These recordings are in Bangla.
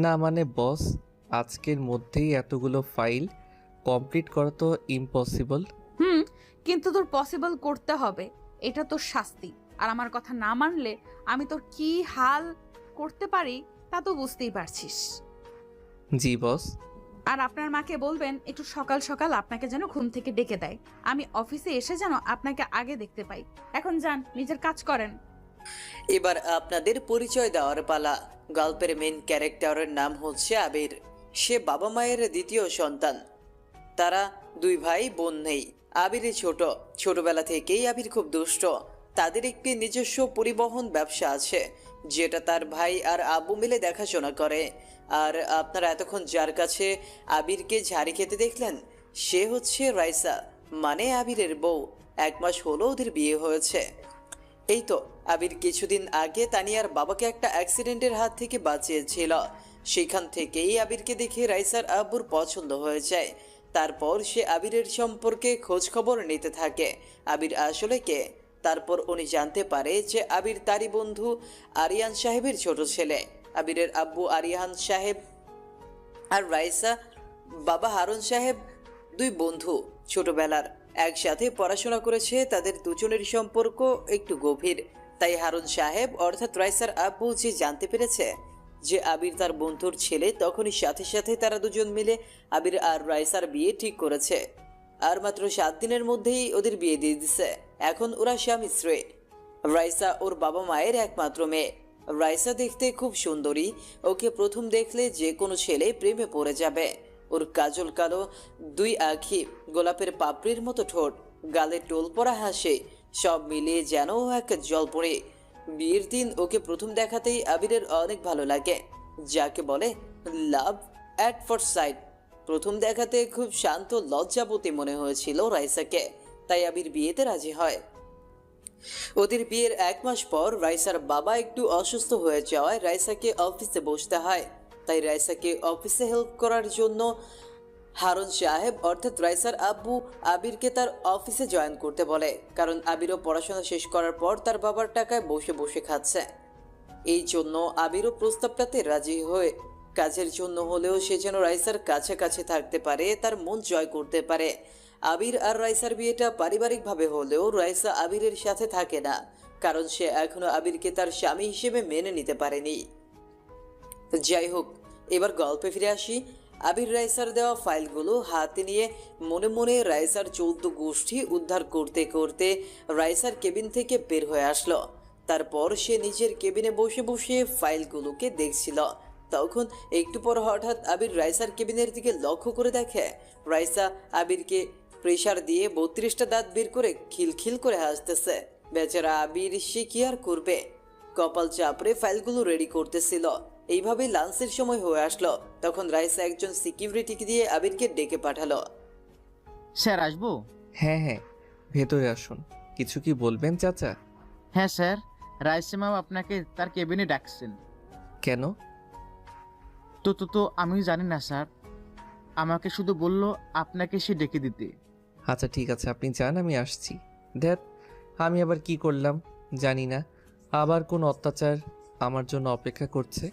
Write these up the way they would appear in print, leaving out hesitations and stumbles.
না মানে বস, আজকের মধ্যেই এতগুলো ফাইল কমপ্লিট করা তো ইম্পসিবল। হুম, কিন্তু তোর পসিবল করতে হবে, এটা তোর শাস্তি। আর আমার কথা না মানলে আমি তোর কি হাল করতে পারি তা তো বুঝতেই পারছিস। জি বস। আর আপনার মাকে বলবেন একটু সকাল সকাল আপনাকে যেন ঘুম থেকে ডেকে দেয়, আমি অফিসে এসে যেন আপনাকে আগে দেখতে পাই। এখন যান, নিজের কাজ করেন। এবার আপনাদের পরিচয় দেওয়ার পালা। গল্পের মেন ক্যারেক্টারের নাম হচ্ছে আবির। সে বাবা মায়ের দ্বিতীয় সন্তান। তারা দুই ভাই বোন নেই। আবির ছোটবেলা থেকেই আবির খুব দুষ্ট। তাদের একটি নিজস্ব পরিবহন ব্যবসা আছে, যেটা তার ভাই আর আব্বু মিলে দেখাশোনা করে। আর আপনারা এতক্ষণ যার কাছে আবিরকে ঝাড়ি খেতে দেখলেন, সে হচ্ছে রাইসা, মানে আবিরের বউ। 1 মাস হলো ওদের বিয়ে হয়েছে। এই তো আবির কিছুদিন আগে তানিয়ার বাবাকে একটা অ্যাক্সিডেন্টের হাত থেকে বাঁচিয়েছিল। সেখান থেকেই আবিরকে দেখে রাইসার আব্বুর পছন্দ হয়ে যায়। তারপর সে আবিরের সম্পর্কে খোঁজ খবর নিতে থাকে, আবির আসলে কে। তারপর উনি জানতে পারে যে আবির তারই বন্ধু আরিয়ান সাহেবের ছোট ছেলে। আবিরের আব্বু আরিয়ান সাহেব আর রাইসা বাবা হারুন সাহেব দুই বন্ধু, ছোটবেলার একসাথে পড়াশোনা করেছে। তাদের দুজনের সম্পর্ক একটু গভীর। তাই হারুন সাহেব অর্থাৎ রাইসার আব্বু যে জানতে পেরেছে যে আবির তার বন্ধুর ছেলে, তখনই সাথে সাথে তারা দুজন মিলে আবির আর রাইসার বিয়ে ঠিক করেছে। আর মাত্র 7 দিনের মধ্যেই ওদের বিয়ে দিয়ে দিছে। এখন ওরা স্বামী স্ত্রী। রাইসা ওর বাবা মায়ের একমাত্র মেয়ে। রাইসা দেখতে খুব সুন্দরী। ওকে প্রথম দেখলে যে কোনো ছেলে প্রেমে পড়ে যাবে। ওর কাজল কালো দুই আঁখি, গোলাপের পাপড়ির মতো ঠোঁট, গালে টোল পড়া হাসি, সব মিলিয়ে যেন ও এক জলপরি। বিয়ের দিন ওকে প্রথম দেখাতেই আবিরের অনেক ভালো লাগে, যাকে বলে লাভ অ্যাট ফার্স্ট সাইট। প্রথম দেখাতে খুব শান্ত লজ্জাবতী মনে হয়েছিল রাইসাকে, তাই আবির বিয়েতে রাজি হয়। ওদের বিয়ের 1 মাস পর রাইসার বাবা একটু অসুস্থ হয়ে যাওয়ায় রাইসাকে অফিসে বসতে হয়। তাই রাইসাকে অফিসে হেল্প করার জন্য হারুন সাহেব অর্থাৎ রাইসার আব্বু আবিরকে তার অফিসে জয়েন করতে বলে, কারণ আবিরও পড়াশোনা শেষ করার পর তার বাবার টাকায় বসে বসে খাচ্ছে। এই জন্য আবিরও প্রস্তাবটাতে রাজি হয়ে, কাজের জন্য হলেও সে যেন রাইসার কাছাকাছি থাকতে পারে, তার মন জয় করতে পারে। আবির আর রাইসার বিয়েটা পারিবারিকভাবে হলেও রাইসা আবিরের সাথে থাকে না, কারণ সে এখনো আবিরকে তার স্বামী হিসেবে মেনে নিতে পারেনি। যাই হোক, এবার গল্পে ফিরে আসি। আবির রাইসার দেওয়া ফাইলগুলো হাতে নিয়ে মনে মনে রাইসার 14 গোষ্ঠী উদ্ধার করতে করতে রাইসার কেবিন থেকে বের হয়ে আসলো। তারপর সে নিজের কেবিনে বসে বসে ফাইলগুলোকে দেখছিল। তখন একটু পর হঠাৎ আবির রাইসার কেবিনের দিকে লক্ষ্য করে দেখে রাইসা আবিরকে প্রেসার দিয়ে 32টা দাঁত বের করে খিলখিল করে হাসতেছে। বেচারা আবির সে কি আর করবে, কপাল চাপড়ে ফাইলগুলো রেডি করতেছিল। এইভাবেই লাঞ্চের সময় হয়ে আসলো। তখন রাইসা একজন সিকিউরিটিকে দিয়ে আবিরকে ডেকে পাঠালো। স্যার আসবো? হ্যাঁ হ্যাঁ, ভেতরে আসুন। কিছু কি বলবেন চাচা? হ্যাঁ স্যার, রাইসা ম্যাম আপনাকে তার কেবিনে ডাকছেন। কেন? তো আমি জানি না স্যার, আমাকে শুধু বলল আপনাকে সে ডেকে দিতে। আচ্ছা ঠিক আছে, আপনি যান, আমি আসছি। ধ্যাত, আমি আবার কি করলাম জানি না, আবার কোন অত্যাচার আমার জন্য অপেক্ষা করছে।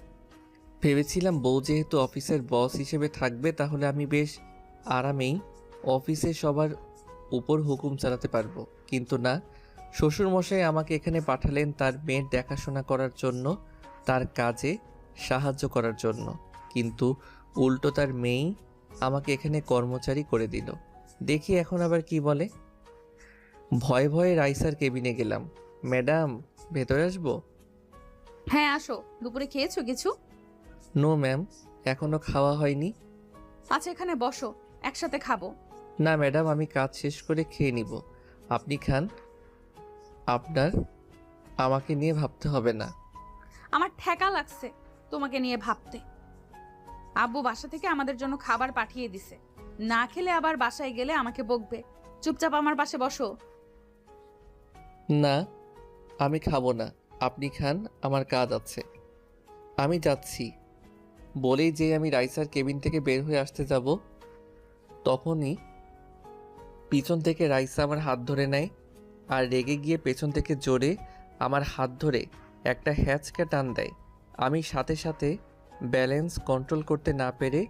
ভেবেছিলাম বউ যেহেতু অফিসের বস হিসেবে থাকবে, তাহলে আমি বেশ আরামেই অফিসে সবার উপর হুকুম চালাতে পারবো। কিন্তু না, শ্বশুরমশাই আমাকে এখানে পাঠালেন তার মেয়ের দেখাশোনা করার জন্য, তার কাজে সাহায্য করার জন্য। কিন্তু উল্টো তার মেয়েই আমাকে এখানে কর্মচারী করে দিল। দেখি এখন আবার কি বলে। ভয়ে ভয়ে রাইসার কেবিনে গেলাম। ম্যাডাম, ভেতরে আসবো? হ্যাঁ আসো। দুপুরে খেয়েছো কিছু? নো ম্যাম, এখনো খাওয়া হয়নি। আচ্ছা এখানে বসো, একসাথে খাবো। না ম্যাডাম, আমি কাজ শেষ করে খেয়ে নিব। আপনি খান, আপনার আমাকে নিয়ে ভাবতে হবে না। আমার ঠেকা লাগছে তোমাকে নিয়ে ভাবতে। আব্বু বাসা থেকে আমাদের জন্য খাবার পাঠিয়ে দিছে, না খেলে আবার বাসায় গেলে আমাকে বকবে। চুপচাপ আমার পাশে বসো। না, আমি খাবো না, আপনি খান, আমার কাজ আছে। আমি যাচ্ছি। বলেই যে আমি রাইসার কেবিন থেকে বের হয়ে আসতে যাব, তখনই পিছন থেকে রাইসা আমার হাত ধরে নেয় আর রেগে গিয়ে পেছন থেকে জোরে আমার হাত ধরে একটা হ্যাঁচকা টান দেয়। আমি সাথে সাথে ব্যালেন্স কন্ট্রোল করতে না পেরে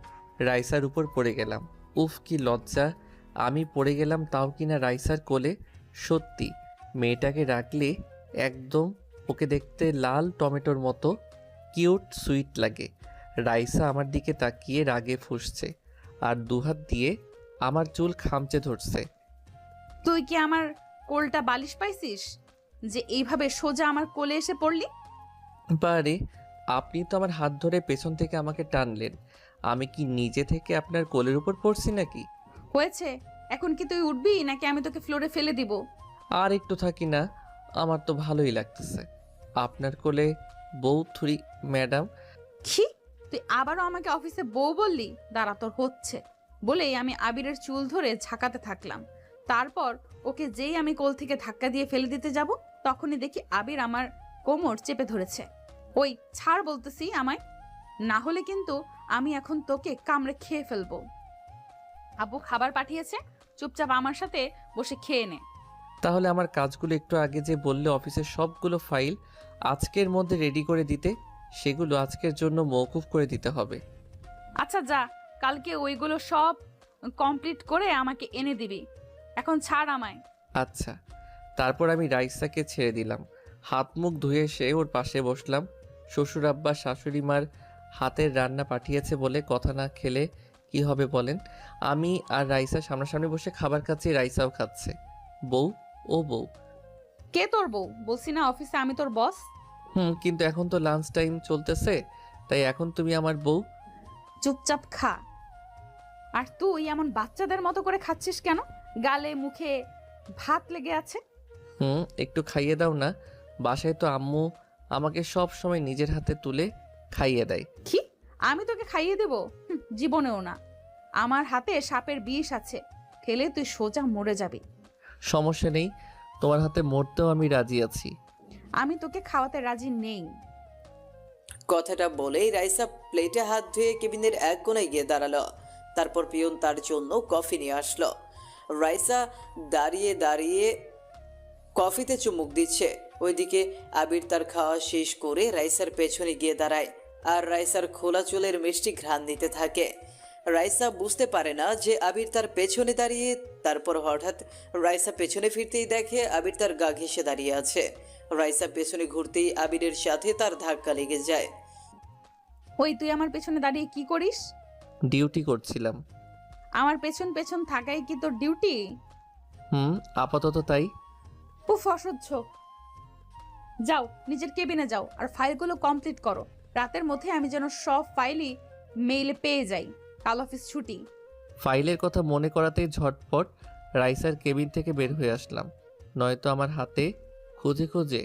রাইসার উপর পড়ে গেলাম। উফ কি লজ্জা, আমি পড়ে গেলাম তাও কিনা রাইসার কোলে। সত্যি মেয়েটাকে রাখলে একদম ওকে দেখতে লাল টমেটোর মতো কিউট সুইট লাগে। রাইসা আমার দিকে তাকিয়ে রাগে ফুঁসছে আর দুহাত দিয়ে আমার চুল খামচে ধরছে। তুই কি আমার কোলটা বালিশ পাইছিস যে এইভাবে সোজা আমার কোলে এসে পড়লি? বারে, আপনি তো আমার হাত ধরে পেছন থেকে আমাকে টানলেন, আমি কি নিজে থেকে আপনার কোলের উপর পড়ছি নাকি? হয়েছে, এখন কি তুই উঠবি নাকি আমি তোকে ফ্লোরে ফেলে দিব? আর একটু থাকি না, আমার তো ভালোই লাগতেছে আপনার কোলে বউ থুরি ম্যাডাম। কি, তুই আবারও আমাকে অফিসে বউ বললি? দাঁড়া, তোর হচ্ছে। বলেই আমি আবিরের চুল ধরে ঝাঁকাতে থাকলাম। তারপর ওকে যেই আমি কোল থেকে ধাক্কা দিয়ে ফেলে দিতে যাব, তখনই দেখি আবির আমার কোমর চেপে ধরেছে। ওই ছাড় বলতেছি আমায়, না হলে কিন্তু আমি এখন তোকে কামড়ে খেয়ে ফেলবো। আব্বু খাবার পাঠিয়েছে, চুপচাপ আমার সাথে বসে খেয়ে নে। তাহলে আমার কাজগুলো একটু আগে যে বললে অফিসের সবগুলো ফাইল আজকের মধ্যে রেডি করে দিতে, সেগুলো আজকের জন্য মওকুফ করে দিতে হবে। আচ্ছা যা, কালকে ওইগুলো সব কমপ্লিট করে আমাকে এনে দিবি। এখন ছাড় আমায়। আচ্ছা। তারপর আমি রাইসাকে ছেড়ে দিলাম। হাত মুখ ধুয়ে এসে ওর পাশে বসলাম। শ্বশুর আব্বা শাশুড়ি মার হাতের রান্না পাঠিয়েছে বলে কথা না খেলে কি হবে বলেন? আমি আর রাইসা সামনাসামনি বসে খাবার খাচ্ছি, রাইসাও খাচ্ছে। বউ, ও বউ। কে তোর বউ? বলছি না অফিসে আমি তোর বস। কিন্তু এখন তো লাঞ্চ টাইম চলতেছে, তাই এখন তুমি আমার বউ। চুপচাপ খা। আর তুই এমন বাচ্চাদের মতো করে খাচ্ছিস কেন? গালে মুখে ভাত লেগে আছে। একটু খাইয়ে দাও না, বাসায় তো আম্মু আমাকে সব সময় নিজের হাতে তুলে খাইয়ে দেয়। কি, আমি তোকে খাইয়ে দেব? জীবনেও না। আমার হাতে সাপের বিষ আছে, খেলে তুই সোজা মরে যাবি। সমস্যা নেই, তোমার হাতে মরতেও আমি রাজি আছি। আমি তোকে খাওয়াতে রাজি নেই। কথাটা বলেই রাইসা প্লেটে হাত ধুয়ে কেবিনের এক কোণায় গিয়ে দাঁড়ালো। তারপর পিয়ন তার জন্য কফি নিয়ে আসলো। রাইসা দাঁড়িয়ে দাঁড়িয়ে কফিতে চুমুক দিচ্ছে। ওইদিকে আবির তার খাওয়া শেষ করে রাইসার পেছনে গিয়ে দাঁড়ায় আর রাইসার খোলা চুলের মিষ্টি ঘ্রাণ নিতে থাকে। রাইসা বুঝতে পারে না যে আবির তার পেছনে দাঁড়িয়ে। তারপর হঠাৎ রাইসা পেছনে ফিরতেই দেখে আবির তার গা ঘেঁষে দাঁড়িয়ে আছে। রাইসা পেছনে ঘুরতেই আবিরের সাথে তার ধাক্কা লেগে যায়। ওই তুই আমার পেছনে দাঁড়িয়ে কি করিস? ডিউটি করছিলাম। আমার পেছন পেছন থাকাই কি তোর ডিউটি? আপাতত তাই। উফ, অসহ্য। যাও নিজের কেবিনে যাও আর ফাইলগুলো কমপ্লিট করো। রাতের মধ্যে আমি যেন সব ফাইলই মেইলে পেয়ে যাই। কাল অফিস ছুটি। ফাইলের কথা মনে করাতেই ঝটপট রাইসার কেবিন থেকে বের হয়ে আসলাম, নয়তো আমার হাতে খুঁজে খুঁজে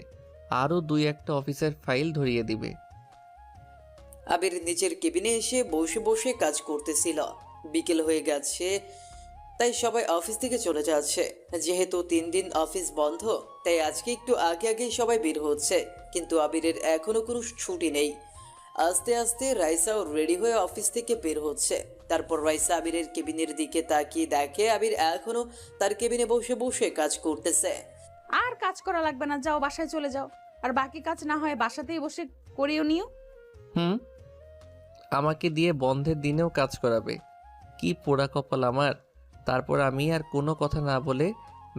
আরও 2-1টা অফিসের ফাইল ধরিয়ে দিবে। আবির নিজের কেবিনে এসে বসে বসে কাজ করতেছিল। বিকেল হয়ে গেছে, তাই সবাই অফিস থেকে চলে যাচ্ছে। যেহেতু 3 দিন অফিস বন্ধ, তাই আজকে একটু আগে আগেই সবাই বের হচ্ছে। কিন্তু আবিরের এখনো কোনো ছুটি নেই। আস্তে আস্তে রাইসাও রেডি হয়ে অফিস থেকে বের হচ্ছে। তারপর রাইসা আবিরের কেবিনের দিকে তাকিয়ে দেখে আবির এখনো তার কেবিনে বসে বসে কাজ করতেছে। আর কাজ করা লাগবে না, যাও বাসায় চলে যাও। আর বাকি কাজ না হয় বাসাতেই বসে করিও নিও। আমাকে দিয়ে বন্ধের দিনেও কাজ করাবে, কি পোড়া কপাল আমার। তারপর আমি আর কোনো কথা না বলে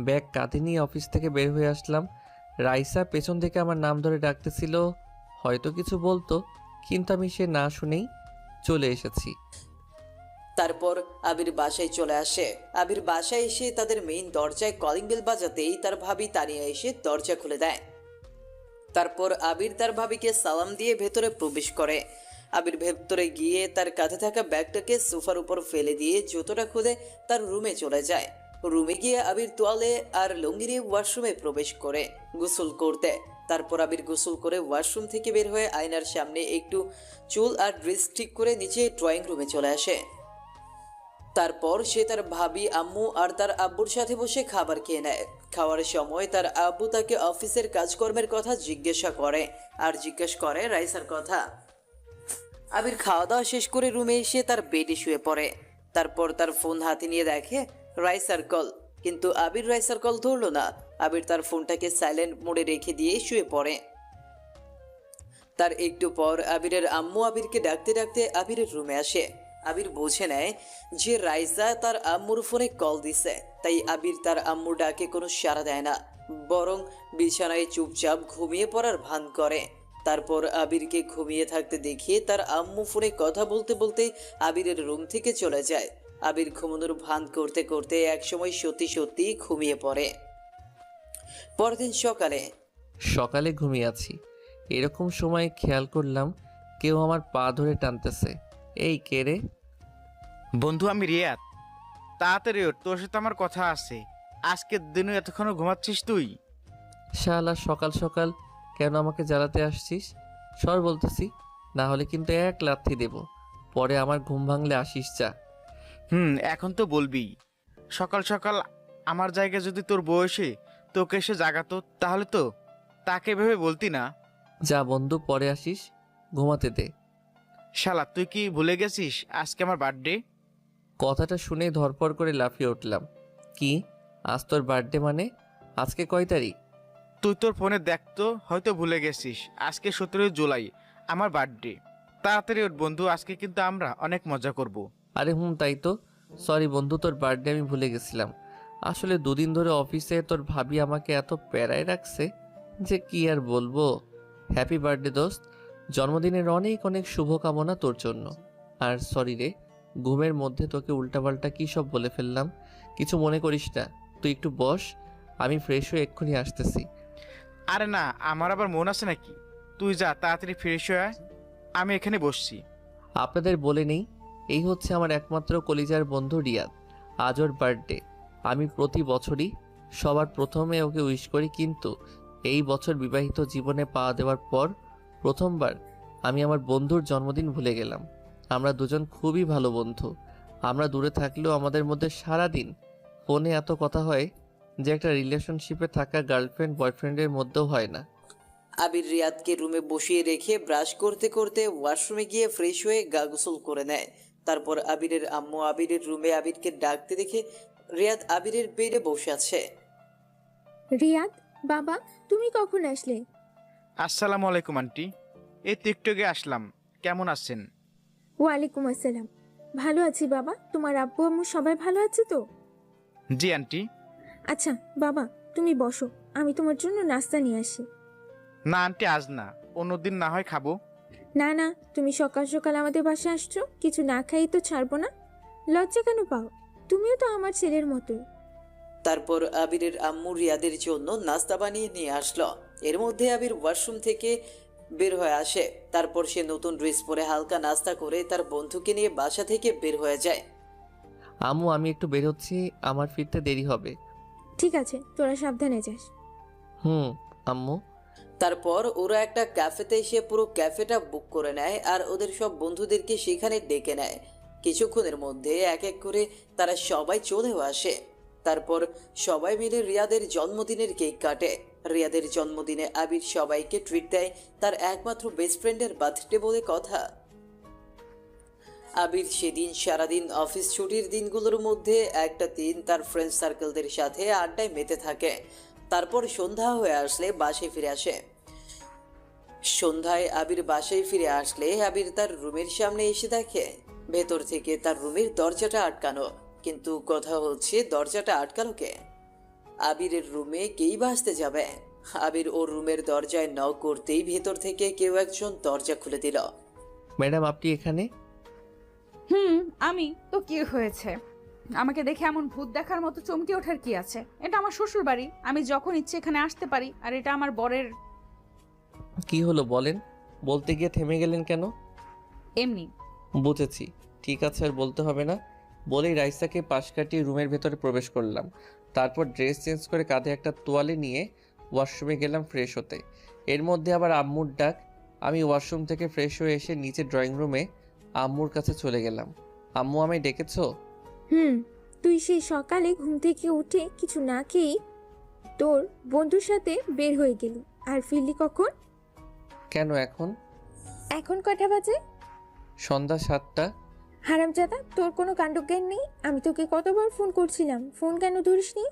ব্যাগ কাঁধে নিয়ে অফিস থেকে বের হয়ে আসলাম। রাইসা পেছন থেকে আমার নাম ধরে ডাকতেছিল, হয়তো কিছু বলতো, কিন্তু আমি সে না শুনেই চলে এসেছি। তারপর আবির বাসায় চলে আসে। আবির বাসায় এসে তাদের মেইন দরজায় কলিং বেল বাজাতেই তার ভাবি তানিয়া এসে দরজা খুলে দেয়। তারপর আবির তার ভাবিকে সালাম দিয়ে ভেতরে প্রবেশ করে। আবির ভেতরে গিয়ে তার কাঁধে থাকা ব্যাগটাকে সোফার উপর ফেলে দিয়ে জুতোটা খুলে তার রুমে চলে যায়। রুমে গিয়ে আবির তোয়ালে আর লুঙ্গি নিয়ে ওয়াশরুমে প্রবেশ করে গোসল করতে। তারপর আবির গোসল করে ওয়াশরুম থেকে বের হয়ে আয়নার সামনে একটু চুল আর ড্রেস ঠিক করে নিচে ড্রয়িং রুমে চলে আসে। তারপর সে তার ভাবি আম্মু আর তার আব্বুর সাথে বসে খাবার খেয়ে নেয়। খাওয়ার সময় তার আব্বু তাকে অফিসের কাজকর্মের কথা জিজ্ঞাসা করে আর জিজ্ঞেস করে রাইসার কথা। আবির খাওয়া দাওয়া শেষ করে রুমে এসে তার বেডে শুয়ে পড়ে। তারপর তার ফোন হাতে নিয়ে দেখে রাইসার কল, কিন্তু আবির রাইসার কল ধরলো না। আবির তার ফোনটাকে সাইলেন্ট মোডে রেখে দিয়ে শুয়ে পড়ে। তার একটু পর আবিরের আম্মু আবিরকে ডাকতে ডাকতে আবিরের রুমে আসে। আবির বুঝে নেয় যে রাইসা তার আম্মুর ফোনে কল দিছে, তাই আবির তার আম্মুর ডাকে কোনো সাড়া দেয় না, বরং বিছানায় চুপচাপ ঘুমিয়ে পড়ার ভান করে। তারপর আবিরকে ঘুমিয়ে থাকতে দেখিয়ে তার আম্মু ফোনে কথা বলতে বলতে আবিরের রুম থেকে চলে যায়। আবির ঘুমানোর ভান করতে করতে একসময় সত্যি সত্যি ঘুমিয়ে পড়ে। পরদিন সকালে সকালে ঘুমিয়ে আছি, এরকম সময় খেয়াল করলাম কেউ আমার পা ধরে টানতেছে। এই কে রে? বন্ধু আমি রিয়াদ। তাড়াতাড়ি ওঠ, তোর সাথে আমার কথা আছে। আজকের দিনে এতক্ষণ ঘুমাচ্ছিস তুই? শালা সকাল সকাল কেন আমাকে জ্বালাতে আসছিস? সর বলতেছি, না হলে কিন্তু এক লাথি দেব। পরে আমার ঘুম ভাঙলে আসিস যা। এখন তো বলবি। সকাল সকাল আমার জায়গায় যদি তোর বয়সে তোকে এসে জাগাতো তাহলে তো তাকে ভেবে বলতি না। যা বন্ধু, পরে আসিস, ঘুমাতে দে। শালা তুই কি ভুলে গেছিস আজকে আমার বার্থডে? কথাটা শুনে ধরপড় করে লাফিয়ে উঠলাম। কি, আজ তোর বার্থডে মানে? আজকে কয় তারিখ? তুই তোর ফোনে দেখতো, হয়তো ভুলে গেছিস। আজকে 17 জুলাই আমার বার্থডে। তাড়াতাড়ি ওঠ বন্ধু, আজকে কিন্তু আমরা অনেক মজা করব। আরে তাই তো। সরি বন্ধু, তোর বার্থডে আমি ভুলে গেছিলাম। আসলে দুদিন ধরে অফিসে তোর ভাবি আমাকে এত প্যারায় রাখছে যে কি আর বলবো। হ্যাপি বার্থডে দোস্ত, জন্মদিনের অনেক অনেক শুভকামনা তোর জন্য। আর সরি রে, ঘুমের মধ্যে তোকে উল্টাপাল্টা কী সব বলে ফেললাম। কিছু মনে করিস না, তুই একটু বস, আমি ফ্রেশ হয়ে এক্ষুনি আসতেছি। আরে না, আমার আবার মন আছে নাকি? তুই যা, তাড়াতাড়ি ফ্রেশ হয়ে আয়, আমি এখানে বসছি। আপনাদের বলে নেই, এই হচ্ছে আমার একমাত্র কলিজার বন্ধু রিয়াদ। আজ ওর বার্থডে। আমি প্রতি বছরই সবার প্রথমে ওকে উইশ করি, কিন্তু এই বছর বিবাহিত জীবনে পা দেওয়ার পর প্রথমবার আমি আমার বন্ধুর জন্মদিন ভুলে গেলাম। আমরা দুজন খুবই ভালো বন্ধু। আমরা দূরে থাকলেও আমাদের মধ্যে সারাদিন ফোনে এত কথা হয় যে একটা রিলেশনশিপে থাকা গার্লফ্রেন্ড বয়ফ্রেন্ডের মধ্যেও হয় না। আবির রিয়াদকে রুমে বসিয়ে রেখে ব্রাশ করতে করতে ওয়াশরুমে গিয়ে ফ্রেশ হয়ে গা গোসল করে নেয়। তারপর আবিরের আম্মু আবিরের রুমে আবিরকে ডাকতে দেখে রিয়াদ আবিরের বেডে বসে আছে। রিয়াদ বাবা, তুমি কখন আসলে? আসসালামু আলাইকুম আন্টি, এই টিকটকে আসলাম। কেমন আছেন? ওয়ালাইকুম আসসালাম। ভালো আছি বাবা, তোমার আব্বু আম্মু সবাই ভালো আছে তো? জি আন্টি। আচ্ছা বাবা, তুমি বসো, আমি তোমার জন্য নাস্তা নিয়ে আসি। না আন্টি, আজ না, অন্যদিন না হয় খাবো। না না, তুমি সকাল সকাল আমাদের বাসায় আসছো, কিছু না খাই তো ছাড়বো না। লজ্জা কেন পাও? তুমিও তো আমার ছেলের মতো। তারপর আবিরের আম্মু রিয়াদের জন্য নাস্তা বানিয়ে নিয়ে আসলো। এর মধ্যে আবির ওয়াশরুম থেকে বের হয়ে আসে। তারপর সে নতুন ড্রেস পরে হালকা নাস্তা করে তার বন্ধুকে নিয়ে বাসা থেকে বের হয়ে যায়। আম্মু, আমি একটু বের হচ্ছি, আমার ফিরতে দেরি হবে। ঠিক আছে, তোরা সাবধানে যাস। আম্মু। তারপর ওরা একটা ক্যাফেতে এসে পুরো ক্যাফেটা বুক করে নেয় আর ওদের সব বন্ধুদেরকে সেখানে ডেকে নেয়। কিছুক্ষণের মধ্যে এক এক করে তারা সবাই চলেও আসে। তারপর সবাই মিলে রিয়াদের জন্মদিনের কেক কাটে। রিয়াদের জন্মদিনে আবির সবাইকে ট্রিট দেয়, তার একমাত্র বেস্ট ফ্রেন্ডের বার্থডে বলে কথা। আবির সেদিন সারাদিন অফিস ছুটির দিনগুলোর মধ্যে একটা দিন তার ফ্রেন্ড সার্কেলদের সাথে আড্ডায় মেতে থাকে। তারপর সন্ধ্যা হয়ে আসলে বাসায় ফিরে আসে। সন্ধ্যায় আবির বাসায় ফিরে আসলে আবির তার রুমের সামনে এসে দেখে ভেতর থেকে তার রুমের দরজাটা আটকানো। কিন্তু কথা হচ্ছে, দরজাটা আটকালো কে? আবিরের রুমে কেই বা আসতে যাবে? আবির ওর রুমের দরজায় নক করতেই ভেতর থেকে কেউ একজন দরজা খুলে দিল। ম্যাডাম, আপনি এখানে? আমি তো কি হয়েছে? আমাকে দেখে এমন ভূত দেখার মতো চমকে ওঠার কি আছে? এটা আমার শ্বশুর বাড়ি, আমি যখন ইচ্ছে এখানে আসতে পারি, আর এটা আমার বরের। কি হলো বলেন? বলতে গিয়ে থেমে গেলেন কেন? এমনি। বুঝেছি, ঠিক আছে, আর বলতে হবে না। বলেই রাইসাকে পাশ কাটিয়ে রুমের ভেতরে প্রবেশ করলাম। তারপর ড্রেস চেঞ্জ করে কাঁধে একটা তোয়ালে নিয়ে ওয়াশরুমে গেলাম ফ্রেশ হতে। এর মধ্যে আবার আম্মুর ডাক। আমি ওয়াশরুম থেকে ফ্রেশ হয়ে এসে নিচে ড্রয়িং রুমে আম্মুর কাছে চলে গেলাম। আম্মু, আমায় ডেকেছো? তুই সেই সকালে ঘুম থেকে উঠে কিছু না খেয়েই তোর বন্ধুর সাথে বের হয়ে গেলি, আর ফিরলি কখন? কেন এখন? এখন কটা বাজে? সন্ধ্যা 7টা। হারামজাদা, তোর কোনো কাণ্ডজ্ঞান নেই? আমি তোকে কতবার ফোন করছিলাম, ফোন কেন ধরিসনি?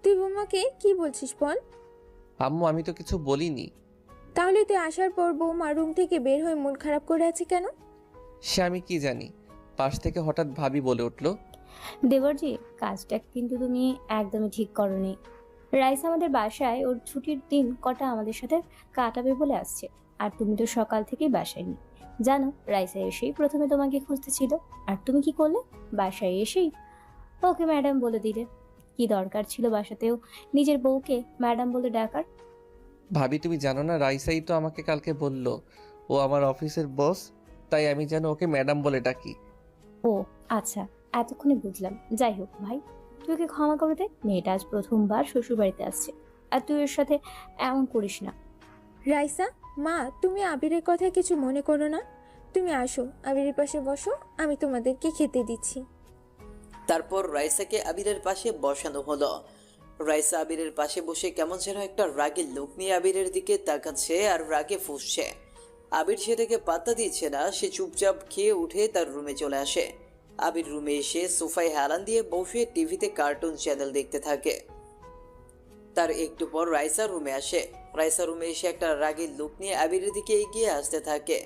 তুই বোমাকে কি বলছিস বল? আম্মু, আমি তো কিছু বলিনি। তাহলে তুই আসার পর বৌমা রুম থেকে বের হয়ে মন খারাপ করে আছে কেন? সে আমি কি জানি। পাশ থেকে হঠাৎ ভাবি বলে উঠল, দেবরজি, কাজটা কিন্তু তুমি একদমই ঠিক করনি। রাইস আমাদের বাসায় ওর ছুটির দিন কটা আমাদের সাথে কাটাবে বলে আসছে, আর তুমি তো সকাল থেকেই বাসায় নেই। জানো, রাইসা এসেই প্রথমে তোমাকে খুঁজতেছিল, আর তুমি কি করলে? বাসায় এসেই ওকে ম্যাডাম বলে দিলে। কি দরকার ছিল বাসাতেও নিজের বউকে ম্যাডাম বলে ডাকার? ভাবি তুমি জানো না, রাইসাই তো আমাকে কালকে বলল ও আমার অফিসের বস, তাই আমি যেন ওকে ম্যাডাম বলে ডাকি। ও আচ্ছা, এতক্ষণে বুঝলাম। যাই হোক ভাই, তুই ওকে ক্ষমা করে দে। মেয়েটা আজ প্রথমবার শ্বশুর বাড়িতে আসছে, আর তুই ওর সাথে এমন করিস না। রাইসা, মা, তুমি আবিরের কথা কিছু মনে করো না। তুমি আসো, আবিরের পাশে বসো, আমি তোমাদেরকে খেতে দিচ্ছি। তারপর রাইসাকে আবিরের পাশে বসানো হলো। রাইসা আবিরের পাশে বসে কেমন যেন একটা রাগের লুক নিয়ে আবিরের দিকে তাকাচ্ছে আর রাগে ফুঁসছে। আবির সেটাকে পাত্তা দিচ্ছে না, সে চুপচাপ খেয়ে উঠে তার রুমে চলে আসে। আবির রুমে এসে সোফায় হেলান দিয়ে বসে টিভিতে কার্টুন চ্যানেল দেখতে থাকে। তার একটু পর রাইসা রুমে আসে। রাইসা রুমে এসে একটা রাগের লুক নিয়ে আবিরের দিকে এগিয়ে আসতে থাকে।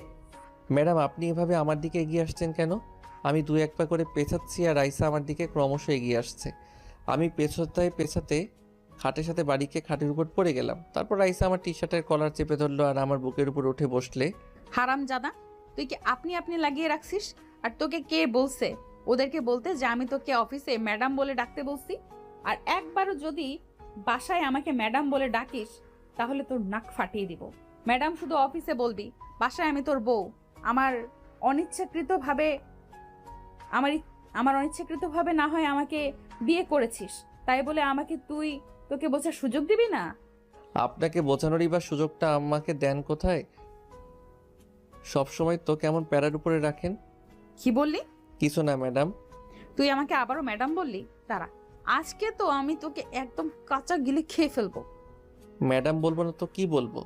ম্যাডাম আপনি এভাবে আমার দিকে এগিয়ে আসছেন কেন? আমি দু এক পা করে পেছাচ্ছি আর রাইসা আমার দিকে ক্রমশ এগিয়ে আসছে। আমি পেছাতে পেছাতে খাটের সাথে বাড়িকে খাটের উপর পড়ে গেলাম। তারপর রাইসা আমার টি শার্টের কলার চেপে ধরলো আর আমার বুকের উপর উঠে বসলে। হারামজাদা, তুই কি আপনি আপনি লাগিয়ে রাখছিস? আর তোকে কে বলছে ওদেরকে বলতে যে আমি তোকে অফিসে ম্যাডাম বলে ডাকতে বলছি? আর একবারও যদি বাসায় আমাকে ম্যাডাম বলে ডাকিস তাহলে তোর নাক ফাটিয়ে দিব। ম্যাডাম শুধু অফিসে বলবি, বাসায় আমি তোর বউ। আমার অনিচ্ছাকৃতভাবে আমার অনিচ্ছাকৃতভাবে না হয় আমাকে বিয়ে করেছিস, তাই বলে আমাকে তোকে বোঝার সুযোগ দিবি না। আপনাকে বোঝানোরই বা সুযোগটা আমাকে দেন কোথায়? সবসময় তো কেমন প্যারার উপরে রাখেন। কি বললি? কিছু না ম্যাডাম। তুই আমাকে আবারও ম্যাডাম বললি? দাঁড়া, আজকে তো আমি তোকে একদম কাঁচা গিলে খেয়ে ফেলবো। ম্যাডাম বলবো না তো কি বলবো?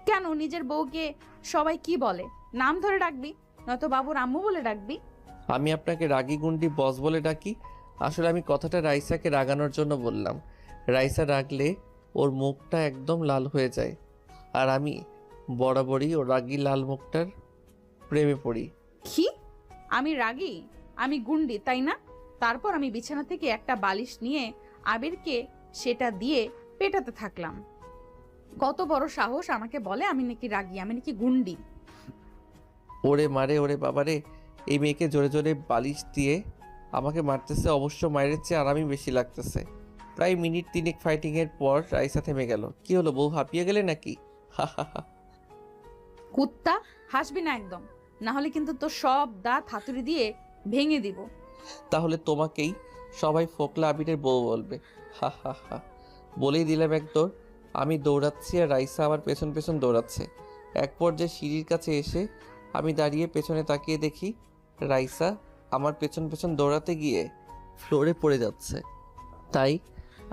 কেন, নিজের বউকে সবাই কি বলে? নাম ধরে ডাকবি, নয়তো বাবুর আম্মু বলে ডাকবি। আমি আপনাকে রাগী গুন্ডি বস বলে ডাকি? আসলে আমি কথাটা রাইসাকে রাগানোর জন্য বললাম। রাইসা রাগলে ওর মুখটা একদম লাল হয়ে যায়, আর আমি বরাবরই ও রাগী লাল মুখটার প্রেমে পড়ি। কি? আমি রাগী? আমি গুন্ডি, তাই না? তারপর আমি বিছানা থেকে একটা বালিশ নিয়ে আবিরকে সেটা দিয়ে পেটাতে থাকলাম। কত বড় সাহস আমাকে বলে আমি নাকি রাগী, আমি নাকি গুন্ডি। ওরে মারে, ওরে বাবারে, এই মেয়েকে জোরে জোরে বালিশ দিয়ে আমাকে মারতেছে। অবশ্য মায়ের চেয়ে আরামই বেশি লাগতেছে। প্রায় মিনিট তিনেক ফাইটিংয়ের পর রাইসা থেমে গেল। কি হলো, বউ হাঁপিয়ে গেলে নাকি? হা হা হা। কুত্তা, হাসবি না একদম, না হলে কিন্তু তোর সব দাঁত হাতুড়ি দিয়ে ভেঙে দিব। তাহলে তোমাকেই সবাই ফোকলা আবিরের বউ বলবে। হা হা হা। বলেই দিলাম এক দৌড়। আমি দৌড়াচ্ছি আর রাইসা আমার পেছন পেছন দৌড়াচ্ছে। এক পর্যায়ে সিঁড়ির কাছে এসে আমি দাঁড়িয়ে পেছনে তাকিয়ে দেখি রাইসা আমার পেছন পেছন দৌড়াতে গিয়ে ফ্লোরে পড়ে যাচ্ছে। তাই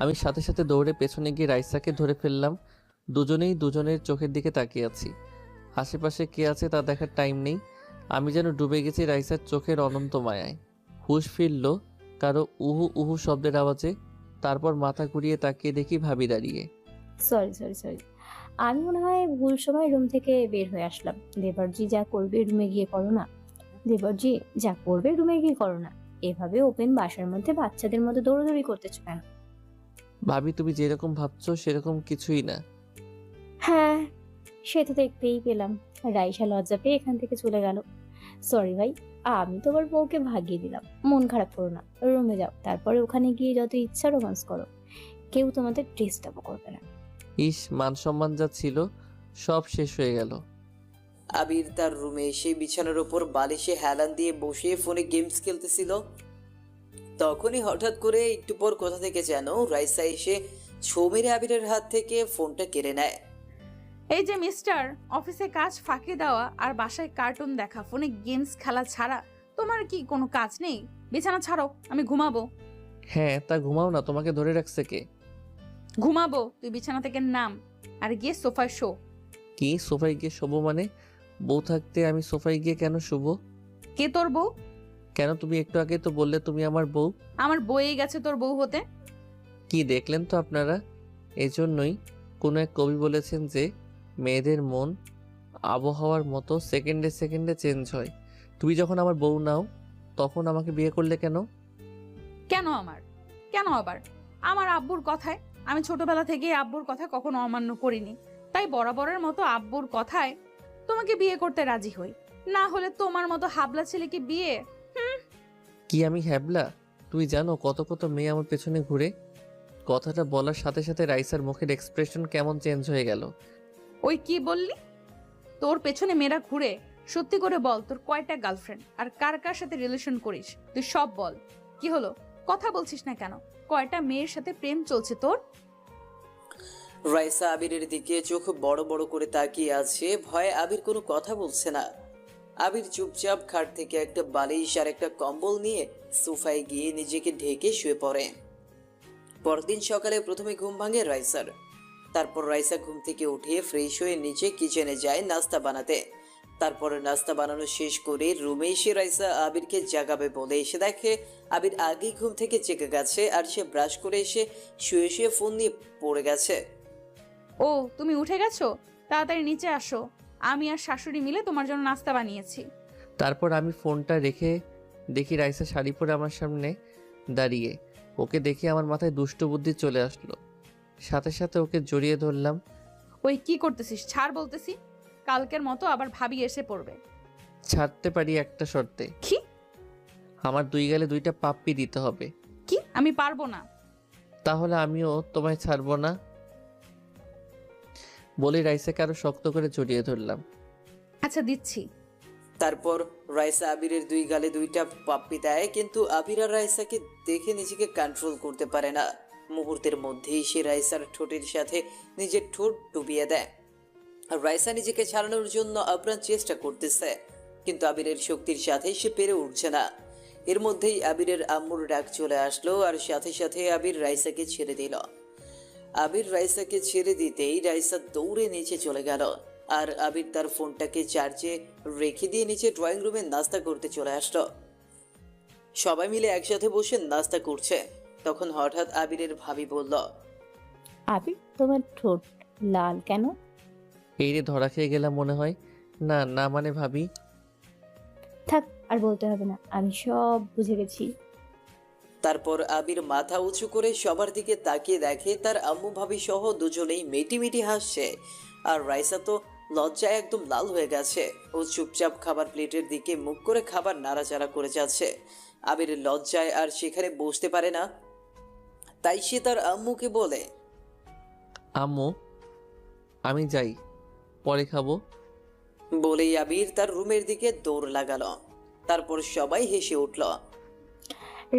আমি সাথে সাথে দৌড়ে পেছনে গিয়ে রাইসাকে ধরে ফেললাম। দুজনেই দুজনের চোখের দিকে তাকিয়ে আছি। আশেপাশে কে আছে তা দেখার টাইম নেই। আমি যেন ডুবে গেছি রাইসার চোখের অনন্ত মায়ায়। হুঁশ ফিরল কারো উহু উহু শব্দের আওয়াজে। তারপর মাথা ঘুরিয়ে তাকিয়ে দেখি ভাবি দাঁড়িয়ে। সরি, আমি মনে হয় ভুল সময় রুম থেকে বের হয়ে আসলাম। দেবরজি যা করবে রুমে গিয়ে করো না। দেবরজি যা করবে রুমে গিয়ে করো না। এভাবে ওপেন বাসার মধ্যে বাচ্চাদের মতো দৌড়াদৌড়ি করতেছো কেন? ভাবি তুমি যেরকম ভাবছো সেরকম কিছুই না। হ্যাঁ, সে তো দেখতেই পেলাম। রাইসা লজ্জা পেয়ে এখান থেকে চলে গেল। সরি ভাই, আমি তোমার বউকে ভাগিয়ে দিলাম। মন খারাপ করো না, রুমে যাও, তারপরে ওখানে গিয়ে যত ইচ্ছা রোমান্স করো। কেউ তোমাদের ডিস্টার্ব করবে না। ইস, মান সম্মান যা ছিল সব শেষ হয়ে গেল। আবির তার রুমে এসে বিছানার উপর বালিশে হেলান দিয়ে বসে ফোনে গেমস খেলতেছিল। তখনই হঠাৎ করে একটু পর কোথা থেকে যেন রাইসা এসে ছো মেরে আবিরের হাত থেকে ফোনটা কেড়ে নেয়। এই যে মিস্টার, অফিসে কাজ ফাঁকি দেওয়া আর বাসায় কার্টুন দেখা, ফোনে গেমস খেলা ছাড়া তোমার কি কোনো কাজ নেই? বিছানা ছাড়ো, আমি ঘুমাবো। হ্যাঁ তা ঘুমাও না, তোমাকে ধরে রাখছে কে? ঘুমাবো, তুই বিছানা থেকে নাম আর গিয়ে সোফায় শো। কি সোফায় গিয়ে শোবো মানে? বউ থাকতে আমি সোফায় গিয়ে কেন শোবো? কে তোর বউ? কেন, তুমি একটু আগে তো বললে তুমি আমার বউ। আমার বইয়ে গেছে তোর বউ হতে। কি দেখলেন তো আপনারা? এজন্যই কোনো এক কবি বলেছেন যে মেয়েদের মন আবহাওয়ার মতো সেকেন্ডে সেকেন্ডে চেঞ্জ হয়। তুমি যখন আমার বউ নাও তখন আমাকে বিয়ে করলে কেন? কেন কেন আবার আমার আব্বুর কথায়? আমি ছোটবেলা থেকে আব্বুর কথা কখনো অমান্য করিনি, তাই বরাবরের মতো আব্বুর কথায় তোমাকে বিয়ে করতে রাজি হই। না হলে তোমার মতো হাবলা ছেলেকে বিয়ে? কি আমি হ্যাবলা? তুই জানো কত কত মেয়ে আমার পেছনে ঘুরে? কথাটা বলার সাথে সাথে রাইসার মুখের এক্সপ্রেশন কেমন চেঞ্জ হয়ে গেল। ওই কি বললি? তোর পেছনে মেয়েরা ঘুরে? সত্যি করে বল, তোর কয়টা গার্লফ্রেন্ড আর কার কার সাথে রিলেশন করিস? তুই সব বল। কি হলো, কথা বলছিস না কেন? কয়টা মেয়ের সাথে প্রেম চলছে তোর? রাইসা আবিরের দিকে চোখ বড় বড় করে তাকিয়ে আছে, ভয়ে আবির কোনো কথা বলছে না। আবির চুপচাপ খাট থেকে একটা বালিশ আর একটা কম্বল নিয়ে সোফায় গিয়ে নিজেকে ঢেকে শুয়ে পড়ে। পরদিন সকালে প্রথমে ঘুম ভাঙে রাইসার। তারপর রাইসা ঘুম থেকে উঠে ফ্রেশ হয়ে নিচে কিচেনে যায় নাস্তা বানাতে। তারপরে নাস্তা বানানো শেষ করে রুমে এসে রাইসা আবিরকে জাগাবে বলে এসে দেখে আবির আগেই ঘুম থেকে জেগে গেছে আর সে ব্রাশ করে এসে শুয়ে শুয়ে ফোন নিয়ে পড়ে গেছে। ও, তুমি উঠে গেছো? তাড়াতাড়ি নিচে আসো, আমি আর শাশুড়ি মিলে তোমার জন্য নাস্তা বানিয়েছি। তারপর আমি ফোনটা রেখে দেখি রাইসা শাড়ি পরে আমার সামনে দাঁড়িয়ে। ওকে দেখে আমার মাথায় দুষ্ট বুদ্ধি চলে আসলো। সাথে সাথে ওকে জড়িয়ে ধরলাম। ওই কি করতেছিস? ছাড় বলতেছি, কালকের মতো আবার ভাবি এসে পড়বে। ছাড়তে পারি একটা শর্তে। কি? আমার দুই গালে দুইটা পাপ্পি দিতে হবে। কি? আমি পারবো না। তাহলে আমিও তোমায় ছাড়বো না বলে রাইসাকে আরো শক্ত করে জড়িয়ে ধরলাম। আচ্ছা, দিচ্ছি। তারপর রাইসা আবিরের দুই গালে দুইটা পাপ্পি দেয়, কিন্তু আবির আর রাইসাকে দেখে নিজেকে কন্ট্রোল করতে পারে না। মুহূর্তের মধ্যেই সে রাইসার ঠোঁটের সাথে নিজের ঠোঁট ডুবিয়ে দেয়। আর রাইসা নিজেকে ছাড়ানোর জন্য আপ্রাণ চেষ্টা করতেছে, কিন্তু আবিরের শক্তির সাথে সে পেরে উঠছে না। এর মধ্যেই আবিরের আম্মুর ডাক চলে আসলো আর সাথে সাথে আবির রাইসাকে ছেড়ে দিল। আবির রাইসাকে ছেড়ে দিতেই রাইসা দৌড়ে নিচে চলে গেল আর আবির তার ফোনটাকে চার্জে রেখে দিয়ে নিচে ড্রয়িং রুমে নাস্তা করতে চলে আসলো। সবাই মিলে একসাথে বসে নাস্তা করছে, তখন হঠাৎ আবিরের ভাবি বলল, আবির, তোমার ঠোঁট লাল কেন? এই রে, ধরা খেয়ে গেলাম মনে হয়। না না, মানে ভাবি। থাক, আর বলতে হবে না, আমি সব বুঝে গেছি। তারপর আবির মাথা উঁচু করে সবার দিকে তাকিয়ে দেখে তার আম্মু ভাবি সহ দুজনেই মিটি হাসছে। আর রাইসা তো লজ্জায় একদম লাল হয়ে গেছে। ও চুপচাপ খাবার প্লেটের দিকে মুখ করে খাবার নাড়াচাড়া করে যাচ্ছে। আবির লজ্জায় আর সেখানে বসতে পারে না, তাই সে তার আম্মুকে বলে, আম্মু, আমি যাই, পরে খাবো। বলেই আবির তার রুমের দিকে দৌড় লাগালো। তারপর সবাই হেসে উঠল।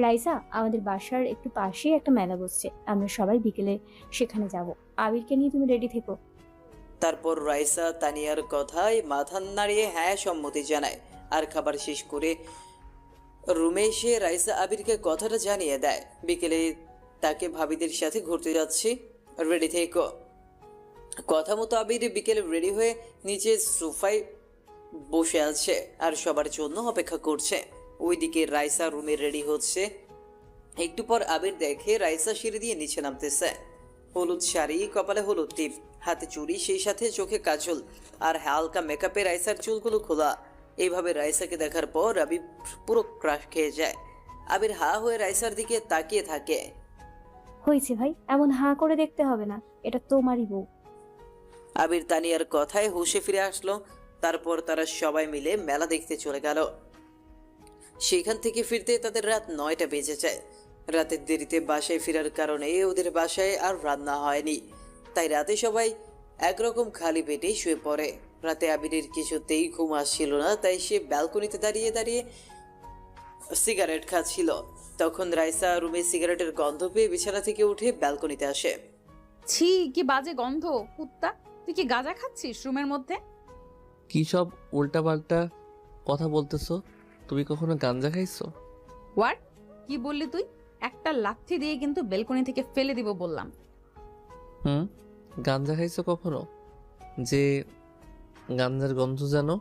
রাইসা, আমাদের বাসার একটু পাশেই একটা মেলা বসছে, আমরা সবাই বিকেলে সেখানে যাব। আবিরকে নিয়ে তুমি রেডি থেকো। তারপর রাইসা তানিয়ার কথায় মাথা নাড়িয়ে হ্যাঁ সম্মতি জানায়। আর খাবার শেষ করে রুমে এসে রাইসা আবিরকে কথাটা জানিয়ে দেয়, বিকেলে তাকে ভাবিদের সাথে ঘুরতে যাচ্ছি, রেডি থেকো। কথা মতো আবির বিকেলে রেডি হয়ে নিচে সোফায় বসে আছে আর সবার জন্য অপেক্ষা করছে। ওইদিকে রাইসা রুমে রেডি হচ্ছে। একটু পর আবির দেখে রাইসা সিঁড়ি দিয়ে নিচে নামতেছে। হলুদ শাড়ি, কপালে হলুদ টিপ, হাতে চুড়ি, সেই সাথে চোখে কাজল আর হালকা মেকআপে রাইসার চুলগুলো খোলা। এইভাবে রাইসাকে দেখার পর আবির পুরো ক্রাশ খেয়ে যায়। আবির হা হয়ে রাইসার দিকে তাকিয়ে থাকে। হয়েছে ভাই, এমন হাঁ করে দেখতে হবে না, এটা তোমারই বউ। আবির তানিয়ার কথায় হুঁশে ফিরে আসলো। তারপর তারা সবাই মিলে মেলা দেখতে চলে গেল। সেখান থেকে ফিরতে তাদের রাত 9টা বেজে যায়। রাতের দেরিতে বাসায় ফেরার কারণে ওদের বাসায় আর রান্না হয়নি, তাই রাতে সবাই একরকম খালি পেটেই শুয়ে পড়ে। রাতে আবিরের কিছুতেই ঘুম আসছিল না, তাই সে ব্যালকনিতে দাঁড়িয়ে দাঁড়িয়ে সিগারেট খাচ্ছিল। তখন রাইসা রুমে সিগারেটের গন্ধ পেয়ে বিছানা থেকে উঠে ব্যালকনিতে আসে। ছি, কি বাজে গন্ধ! কুত্তা, তুই কি গাঁজা খাচ্ছিস রুমের মধ্যে? কি সব উল্টাপাল্টা কথা বলতেছো? তুমি কখনো গাঞ্জা খাইছো? হোয়াট? কি বললি তুই? একটা লাথি দিয়ে কিন্তু বেলকনি থেকে ফেলে দিব বললাম। গাঞ্জা খাইছো কখনো যে গাঞ্জার গন্ধ জানো?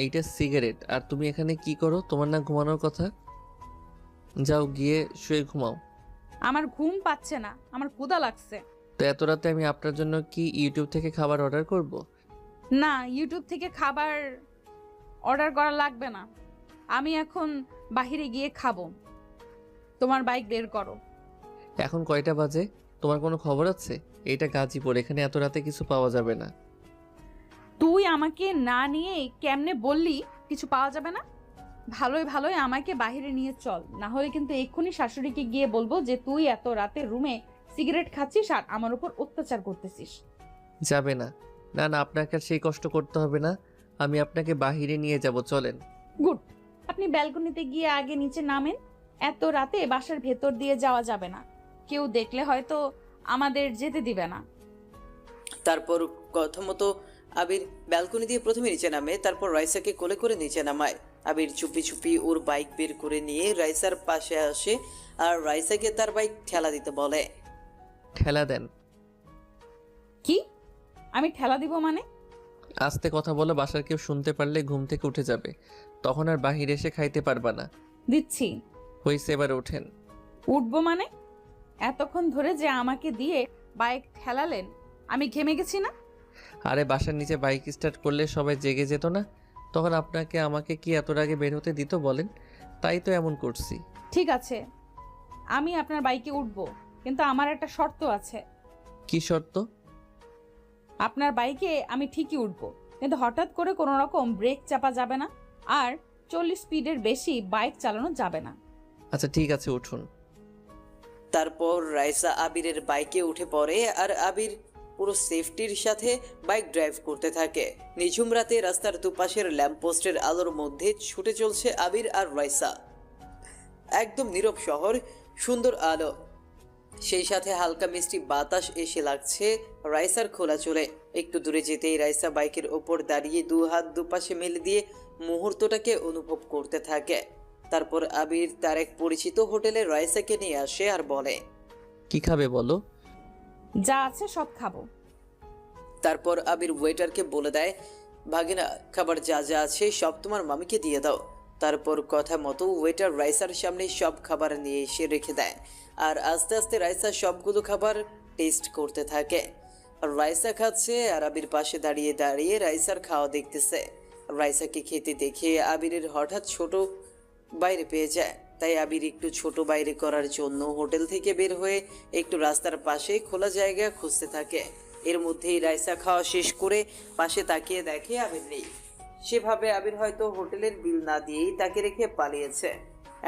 এইটা সিগারেট। আর তুমি এখানে কি করো? তোমার না ঘুমানোর কথা? যাও গিয়ে শুয়ে ঘুমাও। আমার ঘুম পাচ্ছে না, আমার ক্ষুধা লাগছে। তো এত রাতে আমি আপনার জন্য কি ইউটিউব থেকে খাবার অর্ডার করব? না, ইউটিউব থেকে খাবার অর্ডার করা লাগবে না। আমি এখন বাইরে গিয়ে খাবো। তোমার বাইক বের করো। এখন কয়টা বাজে? তোমার কোনো খবর আছে? এইটা গাজীপুর, এখানে এত রাতে কিছু পাওয়া যাবে না। তুই আমাকে না নিয়ে কেমনে বললি কিছু পাওয়া যাবে না? ভালোই ভালোই আমাকে বাইরে নিয়ে চল, না হলে কিন্তু এক্ষুনি শাশুড়িকে গিয়ে বলবো যে তুই এত রাতে রুমে সিগারেট খাচ্ছিস আর আমার উপর অত্যাচার করতেছিস। যাবে না? না না, আপনাকে আর সেই কষ্ট করতে হবে না, আমি আপনাকে বাহিরে নিয়ে যাব, চলেন। গুড। আপনি ব্যালকনিতে গিয়ে আগে নিচে নামেন। এত রাতে বাসার ভেতর দিয়ে যাওয়া যাবে না, কেউ দেখলে হয়তো আমাদের যেতে দিবে না। তারপর কথা মতো আবির ব্যালকনি দিয়ে প্রথমে নিচে নামে, তারপর রাইসাকে কোলে করে নিচে নামায়। আবির চুপি চুপি ওর বাইক বের করে নিয়ে রাইসার পাশে আসে আর রাইসাকে তার বাইক ঠেলা দিতে বলে। ঠেলা দেন। কি? আমি ঠেলা দিব মানে? আস্তে কথা বলো, বাসার কেউ শুনতে পারলে ঘুম থেকে উঠে যাবে, তখন আর বাহিরে এসে খাইতে পারবা না। দিচ্ছি। হইছে, এবার ওঠেন। উঠবো মানে? এতক্ষণ ধরে যে আমাকে দিয়ে বাইক ঠেলালেন, আমি ঘেমে গেছি না? আরে বাসার নিচে বাইক স্টার্ট করলে সবাই জেগে যেত না? তখন আপনাকে আমাকে কি এত আগে বের হতে দিত বলেন? তাই তো এমন করছি। ঠিক আছে, আমি আপনার বাইকে উঠবো, কিন্তু আমার একটা শর্ত আছে। কি শর্ত? আপনার বাইকে আমি ঠিকই উঠবো, কিন্তু হঠাৎ করে কোনো রকম ব্রেক চাপা যাবে না, আর 40 স্পিডের বেশি বাইক চালানো যাবে না। আচ্ছা ঠিক আছে, উঠুন। তারপর রাইসা আবিরের বাইকে উঠে পড়ে আর আবির পুরো সেফটির সাথে বাইক ড্রাইভ করতে থাকে। নিঝুম রাতে রাস্তার দুপাশের ল্যাম্পপোস্টের আলোর মধ্যে ছুটে চলছে আবির আর রাইসা। একদম নীরব শহর, সুন্দর আলো, সেই সাথে হালকা মিষ্টি বাতাস এসে লাগছে রাইসার খোলা চলে। একটু দূরে যেতেই রাইসা বাইকের ওপর দাঁড়িয়ে দু হাত দুপাশে মেলে দিয়ে মুহূর্তটাকে অনুভব করতে থাকে। তারপর আবির তার এক পরিচিত হোটেলে রাইসাকে নিয়ে আসে আর বলে, কি খাবে বলো? যা আছে সব খাবো। তারপর আবির ওয়েটারকে বলে দেয়, ভাগিনা খাবার যা যা আছে সব তোমার মামিকে দিয়ে দাও। তারপর কথা মতো ওয়েটার রাইসার সামনে সব খাবার নিয়ে এসে রেখে দেয় আর আস্তে আস্তে রাইসা সবগুলো খাবার টেস্ট করতে থাকে। রাইসা খাচ্ছে আর আবির পাশে দাঁড়িয়ে দাঁড়িয়ে রাইসার খাওয়া দেখতেছে। রাইসাকে খেতে দেখে আবিরের হঠাৎ ছোট বাইরে পেয়ে যায়, তাই আবির একটু ছোট বাইরে করার জন্য হোটেল থেকে বের হয়ে একটু রাস্তার পাশে খোলা জায়গা খুঁজতে থাকে। এর মধ্যেই রাইসা খাওয়া শেষ করে পাশে তাকিয়ে দেখে আবির নেই। সেভাবে আবির হয়তো হোটেলের বিল না দিয়েই তাকে রেখে পালিয়েছে।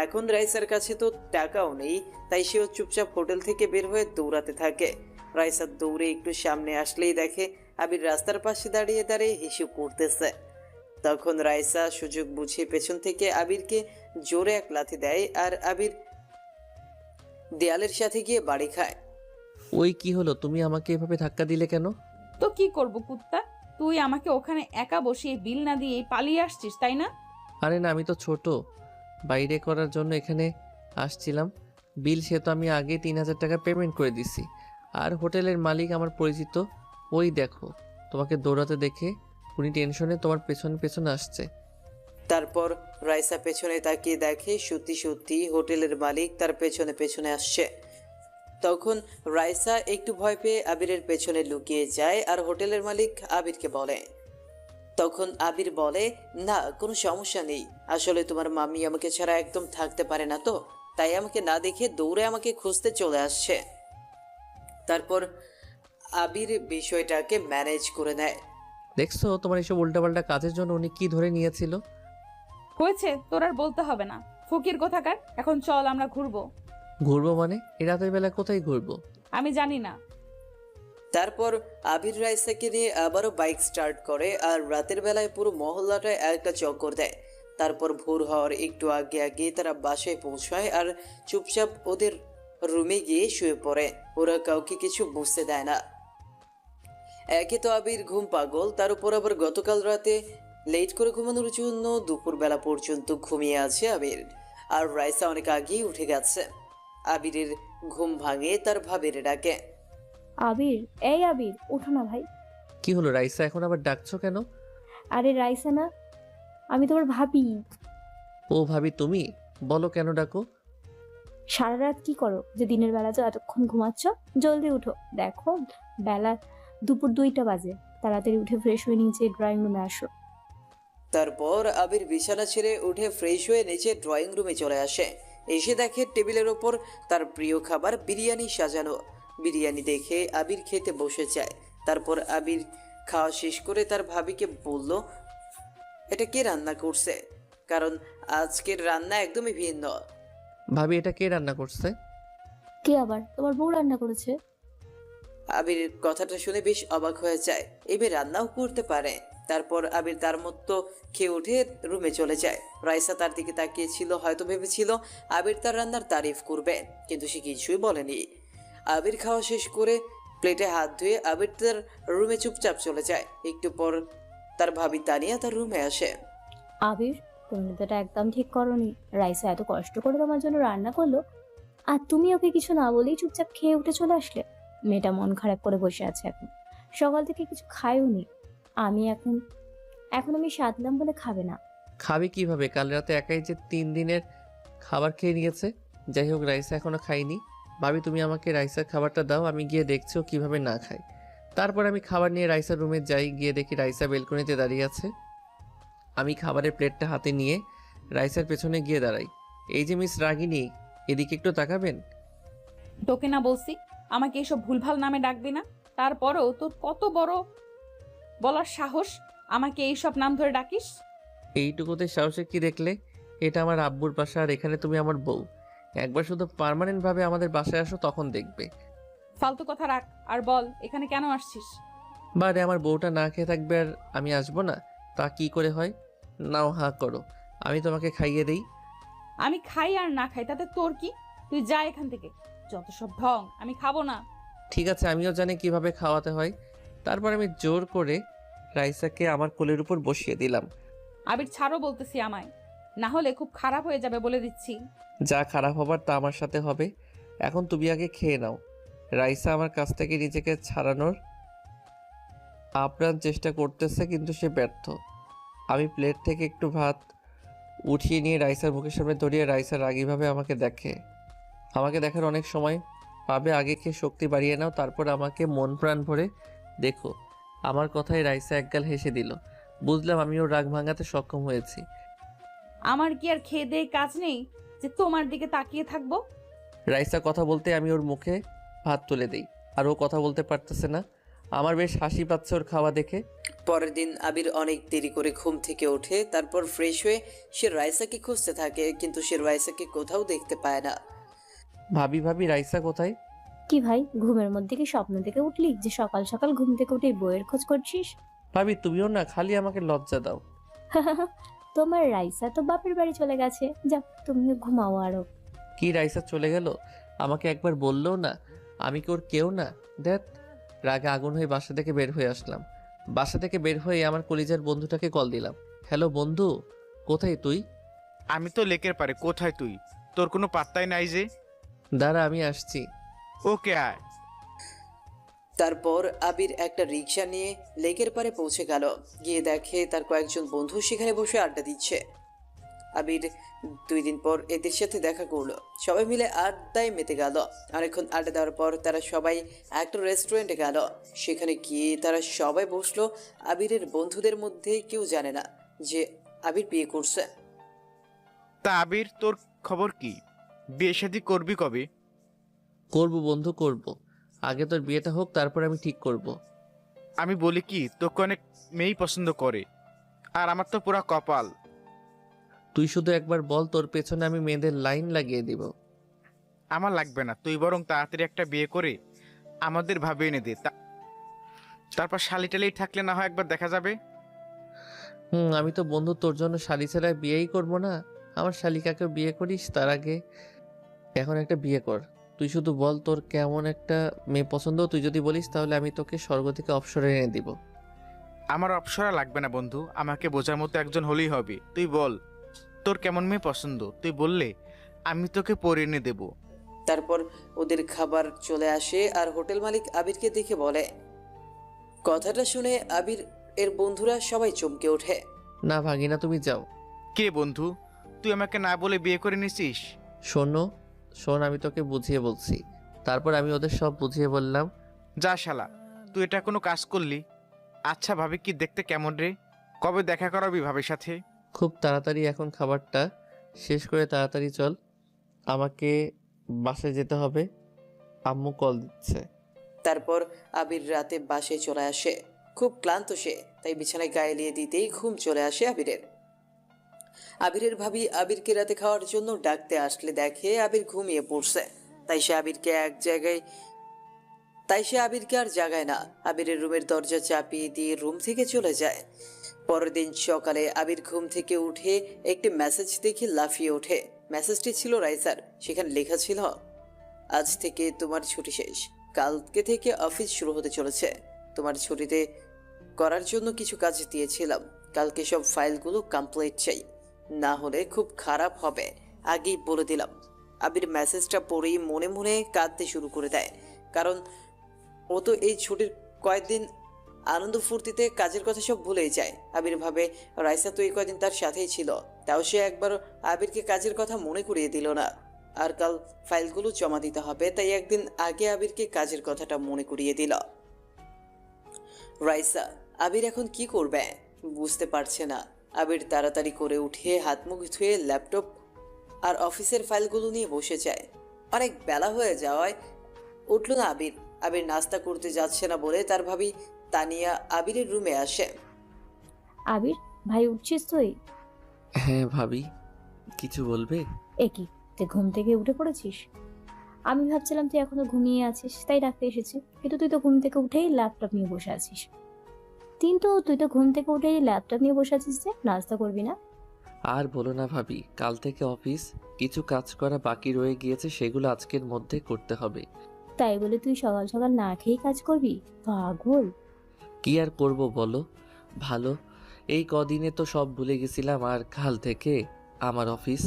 এখন রাইসার কাছে তো টাকাও নেই, তাই সেও চুপচাপ হোটেল থেকে বের হয়ে দৌড়াতে থাকে। রাইসা দৌড়ে একটু সামনে আসলেই দেখে আবির রাস্তার পাশে দাঁড়িয়ে দাঁড়িয়ে হিসু করতেছে। তখন রাইসা সুযোগ বুঝে পেছন থেকে আবিরকে জোরে এক লাথি দেয় আর আবির দেয়ালের সাথে গিয়ে বাড়ি খায়। ওই কি হলো, তুমি আমাকে এভাবে ধাক্কা দিলে কেন? তো কি করব কুত্তা, তুই আমাকে ওখানে একা বসিয়ে বিল না দিয়ে পালিয়ে আসছিস, তাই না? আরে না, আমি তো ছোট, বাইরে করার জন্য এখানে আসছিলাম। বিল সে তো আমি আগে 3000 টাকা পেমেন্ট করে দিছি, আর হোটেলের মালিক আমার পরিচিত। ওই দেখো, তোমাকে দৌড়াতে দেখে উনি টেনশনে তোমার পেছনে পেছনে আসছে। তারপর রাইসা পেছনে তাকিয়ে দেখে সত্যি সত্যি হোটেলের মালিক তার পেছনে পেছনে আসছে। তখন রাইসা একটু ভয় পেয়ে আবিরের পেছনে লুকিয়ে যায় আর হোটেলের মালিক আবিরকে বলে। তখন আবির বলে, না কোনো সমস্যা নেই, আসলে তোমার মামি আমাকে ছাড়া একদম থাকতে পারে না, তো তাই আমাকে না দেখে দৌড়ে আমাকে খুঁজতে চলে আসছে। তারপর আবির বিষয়টাকে ম্যানেজ করে নেয়। দেখছো, তোমার এইসব উল্টাপাল্টা কাজের জন্য উনি কি ধরে নিয়েছিল। হয়েছে, তোর আর বলতে হবে না, ফকির কোথাকার। এখন চল আমরা ঘুরবো। ঘুরবো মানে? এই রাতের বেলা কোথায় ঘুরবো? আমি জানি না। তারপর আবির রাইসাকে নিয়ে আবারও বাইক স্টার্ট করে আর রাতের বেলায় পুরো মহল্লাটায় একটা চক্কর দেয়। তারপর ভোর হওয়ার একটু আগে আগে তারা বাসায় পৌঁছায় আর চুপচাপ ওদের রুমে গিয়ে শুয়ে পড়ে। ওরা কাউকে কিছু বুঝতে দেয় না। একে তো আবির ঘুম পাগল, তার উপর আবার গতকাল রাতে লেট করে ঘুমানোর জন্য দুপুরবেলা পর্যন্ত ঘুমিয়ে আছে আবির। আর রাইসা অনেক আগেই উঠে গেছে। আবিরের ঘুম ভাঙে তার ভাবির ডাকে। আবির, এই আবির, ওঠো না ভাই। কি হলো রাইসা, এখন আবার ডাকছো কেন? আরে রাইসা না, আমি তোমার ভাবি। ও ভাবি তুমি, বলো কেন ডাকো? সারা রাত কি করো যে দিনের বেলা তো এতক্ষণ ঘুমাচ্ছ? জলদি উঠো, দেখো বেলা দুপুর 2টা বাজে। তাড়াতাড়ি উঠে ফ্রেশ হয়ে নিচে ড্রয়িং রুমে আসো। তারপর আবির বিছানা ছেড়ে উঠে ফ্রেশ হয়ে নিচে ড্রয়িং রুমে চলে আসে। এসে দেখে টেবিলের ওপর তার প্রিয় খাবার বিরিয়ানি সাজানো। বিরিয়ানি দেখে আবির খেতে বসে যায়। তারপর আবির খাওয়া শেষ করে তার ভাবিকে বলল, এটা কে রান্না করছে? কারণ আজকের রান্না একদমই ভিন্ন। ভাবি, এটা কে রান্না করছে? কে আবার? তোমার বউ রান্না করেছে। আবির কথাটা শুনে বেশ অবাক হয়ে যায়, এবার রান্নাও করতে পারে। তারপর আবির তার মতো খেয়ে উঠে রুমে চলে যায়। রাইসা তার দিকে তাকিয়েছিল, হয়তো ভেবেছিল আবির তার রান্নার তারিফ করবে, কিন্তু সে কিছুই বলেনি। আবির খাওয়া শেষ করে প্লেটে হাত ধুয়ে আবির তার রুমে চুপচাপ চলে যায়। একটু পর তার ভাবি তানিয়া তার রুমে আসে। আবির, তুমি তো এটা একদম ঠিক করোনি। রাইসা এত কষ্ট করে তোমার জন্য রান্না করলো, আর তুমি ওকে কিছু না বলেই চুপচাপ খেয়ে উঠে চলে আসলে। মেয়েটা মন খারাপ করে বসে আছে এখন, সকাল থেকে কিছু খায়ওনি। আমি এখন আমি সাধলাম বলে খাবে না। খাবে কিভাবে? কাল রাতে একাই যে 3 দিনের খাবার খেয়ে নিয়েছে। যাই হোক, রাইসা এখনো খাইনি। ভাবি, তুমি আমাকে রাইসার খাবারটা দাও, আমি গিয়ে দেখছি ও কীভাবে না খায়। তারপর আমি খাবার নিয়ে রাইসার রুমে যাই। গিয়ে দেখি রাইসা বেলকনিতে দাঁড়িয়ে আছে। আমি খাবারের প্লেটটা হাতে নিয়ে রাইসার পেছনে গিয়ে দাঁড়াই। এই যে মিস রাগিনী, এদিকে একটু তাকাবেন। তোকে না বলছি আমাকে এসব ভুলভাল নামে ডাকবি না? তারপরও তোর কত বড় বলার সাহস, আমাকে এইসব নাম ধরে ডাকিস? এইটুকুতে সাহসে কি দেখলে? এটা আমার আব্বুর বাসা, আর এখানে তুমি আমার বউ। একবার শুধু পার্মানেন্টভাবে আমাদের বাসায় আসো, তখন দেখবে। ফালতু কথা রাখ, আর বল এখানে কেন আসছিস? বারে, আমার বউটা না খেয়ে থাকবে আর আমি আসবো না? তা কি করে হয়? নাও, হাঁ করো, আমি তোমাকে খাইয়ে দেই। আমি খাই আর না খাই তাতে তোর কি? তুই যা এখান থেকে, যত সব ঢং। আমি খাবো না। ঠিক আছে, আমিও জানি কিভাবে খাওয়াতে হয়। তারপর আমি জোর করে রাইসাকে আমার কোলের উপর বসিয়ে দিলাম। আবির, ছাড়ো বলতেছি আমায়, না হলে খুব খারাপ হয়ে যাবে বলে দিচ্ছি। যা খারাপ হবার তা আমার সাথে হবে। এখন তুমি আগে খেয়ে নাও। রাইসা আমার কাছ থেকে নিজেকে ছাড়ানোর আপ্রাণ চেষ্টা করতেছে, কিন্তু সে ব্যর্থ। আমি প্লেট থেকে একটু ভাত উঠিয়ে নিয়ে রাইসার মুখের সামনে ধরিয়ে রাইসা রাগীভাবে আমাকে দেখে। আমাকে দেখার অনেক সময় পাবে, আগে খেয়ে শক্তি বাড়িয়ে নাও, তারপর আমাকে মন প্রাণ ভরে দেখো। আমার কথায় রাইসা একগাল হেসে দিল। বুঝলাম আমি ওর রাগ ভাঙাতে সক্ষম হয়েছি। আমার কি আর খেয়ে দেয়ে কাজ নেই যে তোমার দিকে তাকিয়ে থাকবো? রাইসা কথা বলতে আমি ওর মুখে ভাত তুলে দিই, আর ও কথা বলতে পারতেছে না। আমার বেশ হাসি পাচ্ছে ওর খাওয়া দেখে। পরের দিন আবির অনেক দেরি করে ঘুম থেকে ওঠে। তারপর ফ্রেশ হয়ে সে রাইসাকে খুঁজতে থাকে, কিন্তু সে রাইসাকে কোথাও দেখতে পায় না। ভাবি, রাইসা কোথায়? কি ভাই, ঘুমের মধ্যে কি স্বপ্ন থেকে উঠলি যে সকাল সকাল ঘুম থেকে উঠে বইয়ের খোঁজ করছিস? ভাবি, তুমিও না খালি আমাকে লজ্জা দাও। তোমার রাইসা তো বাপের বাড়ি চলে গেছে, যাও তুমিও ঘুমাও আরো। কি রাইসা চলে গেল? আমাকে একবার বললেও না? আমি কি ওর কেউ না? দেখ, রাগে আগুন হয়ে বাসা থেকে বের হয়ে আসলাম। বাসা থেকে বের হয়ে আমার কলিজার বন্ধুটাকে কল দিলাম। হ্যালো বন্ধু, কোথায় তুই? আমি তো লেকের পারে, কোথায় তুই? তোর কোনো পাত্তাই নাই যে। দাঁড়া, আমি আসছি। ওকে আয়। তারপর আবির একটা রিক্সা নিয়ে লেকের পাড়ে পৌঁছে গেল। গিয়ে দেখে তার কয়েকজন বন্ধু সেখানে বসে আড্ডা দিচ্ছে। আবির 2 দিন পর এদের সাথে দেখা করলো। সবাই মিলে আড্ডায় মেতে গেল। অনেকক্ষণ আড্ডা দেওয়ার পর তারা সবাই একটা রেস্টুরেন্টে গেল। সেখানে গিয়ে তারা সবাই বসলো। আবিরের বন্ধুদের মধ্যে কেউ জানে না যে আবির বিয়ে করছে। তা আবির, তোর খবর কি? বিয়ে শাদী করবি কবে? করবো বন্ধু, করব। আগে তোর বিয়েটা হোক, তারপর আমি ঠিক করব। আমি বলি কি, তোকে অনেক মেয়েই পছন্দ করে, আর আমার তো পুরা কপাল। তুই শুধু একবার বল, তোর পেছনে আমি মেয়েদের লাইন লাগিয়ে দিব। আমার লাগবে না, তুই বরং তাড়াতাড়ি একটা বিয়ে করে আমাদের ভাবে এনে দে। তারপর শালি-টালি থাকলে না হয় একবার দেখা যাবে। আমি তো বন্ধু তোর জন্য শালি ছাড়া বিয়েই করব না। আমার শালিকাকে বিয়ে করিস, তার আগে এখন একটা বিয়ে কর। তুই শুধু বল তোর কেমন একটা মেয়ে পছন্দ। তুই যদি বলিস তাহলে আমি তোকে স্বর্গ থেকে অপসরে এনে দিব। আমার অপসরা লাগবে না বন্ধু, আমাকে বোঝার মতো একজন হলেই হবে। তুই বল তোর কেমন মেয়ে পছন্দ, তুই বললে আমি তোকে পরে এনে দেব। তারপর ওদের খাবার চলে আসে আর হোটেল মালিক আবিরকে দেখে বলে। কথাটা শুনে আবির এর বন্ধুরা সবাই চমকে ওঠে। না ভাগিনা, তুমি যাও। কে বন্ধু? তুই আমাকে না বলে বিয়ে করে নিছিস? শোনো, শোন, আমি তোকে বুঝিয়ে বলছি। তারপর আমি ওদের সব বুঝিয়ে বললাম। যা শালা, তুই এটা কোনো কাজ করলি? আচ্ছা ভাবি কি দেখতে কেমন রে? কবে দেখা করাবি ভাবির সাথে? খুব তাড়াতাড়ি, এখন খাবারটা শেষ করে তাড়াতাড়ি চল, আমাকে বাসায় যেতে হবে, আম্মু কল দিচ্ছে। তারপর আবির রাতে বাসায় চলে আসে। খুব ক্লান্ত সে, তাই বিছানায় গায়ে এলিয়ে দিতেই ঘুম চলে আসে আবিরের। আবিরের ভাবি আবিরকে রাতে খাওয়ার জন্য ডাকতে আসলে দেখে আবির ঘুমিয়ে পড়ছে। তাই সে আবিরকে আর জাগায় না। আবিরের রুমের দরজা চাপিয়ে দিয়ে রুম থেকে চলে যায়। পরের দিন সকালে আবির ঘুম থেকে উঠে একটি মেসেজ দেখে লাফিয়ে ওঠে। মেসেজটি ছিল রাইসার। সেখানে লেখা ছিল, আজ থেকে তোমার ছুটি শেষ, কালকে থেকে অফিস শুরু হতে চলেছে। তোমার ছুটিতে করার জন্য কিছু কাজ দিয়েছিলাম, কালকে সব ফাইলগুলো কমপ্লিট চাই, না হলে খুব খারাপ হবে, আগেই বলে দিলাম। আবির মেসেজটা পড়েই মনে মনে কাঁদতে শুরু করে দেয়। কারণ ও তো এই ছুটির কয়েকদিন আনন্দ ফুর্তিতে কাজের কথা সব ভুলেই যায়। আবির ভাবে রাইসা তো এই কয়েকদিন তার সাথেই ছিল, তাও সে একবার আবিরকে কাজের কথা মনে করিয়ে দিল না। আর কাল ফাইলগুলো জমা দিতে হবে, তাই একদিন আগে আবিরকে কাজের কথাটা মনে করিয়ে দিল। রাইসা আবির এখন কি করবে বুঝতে পারছে না। আবির তাড়াতাড়ি করে উঠে হাত মুখ ধুয়ে ল্যাপটপ আর অফিসের ফাইলগুলো নিয়ে বসে যায়। অনেক বেলা হয়ে যাওয়ায় উঠল না আবির। আবির নাস্তা করতে যাচ্ছে না বলে তার ভাবি তানিয়া আবিরের রুমে আসে। আবির ভাই, উঠছিস তুই? হ্যাঁ ভাবি, কিছু বলবে? এ কি, তুই ঘুম থেকে উঠে পড়েছিস? আমি ভাবছিলাম তুই এখনো ঘুমিয়ে আছিস, তাই ডাকতে এসেছি। কিন্তু তুই তো ঘুম থেকে উঠেই ল্যাপটপ নিয়ে বসে আছিস। তুই তো ঘুম থেকে উঠেই ল্যাপটপ নিয়ে বসে আছিস, যে নাস্তা করবি না? আর বলো না ভাবি, কাল থেকে অফিস, কিছু কাজ করা বাকি রয়ে গিয়েছে, সেগুলো আজকের মধ্যে করতে হবে। তাই বলে তুই সকাল সকাল না খেয়েই কাজ করবি? পাগল। কি আর করব বলো, ভালো, এই কদিনে তো সব ভুলে গেছিলাম। আর কাল থেকে আমার অফিস।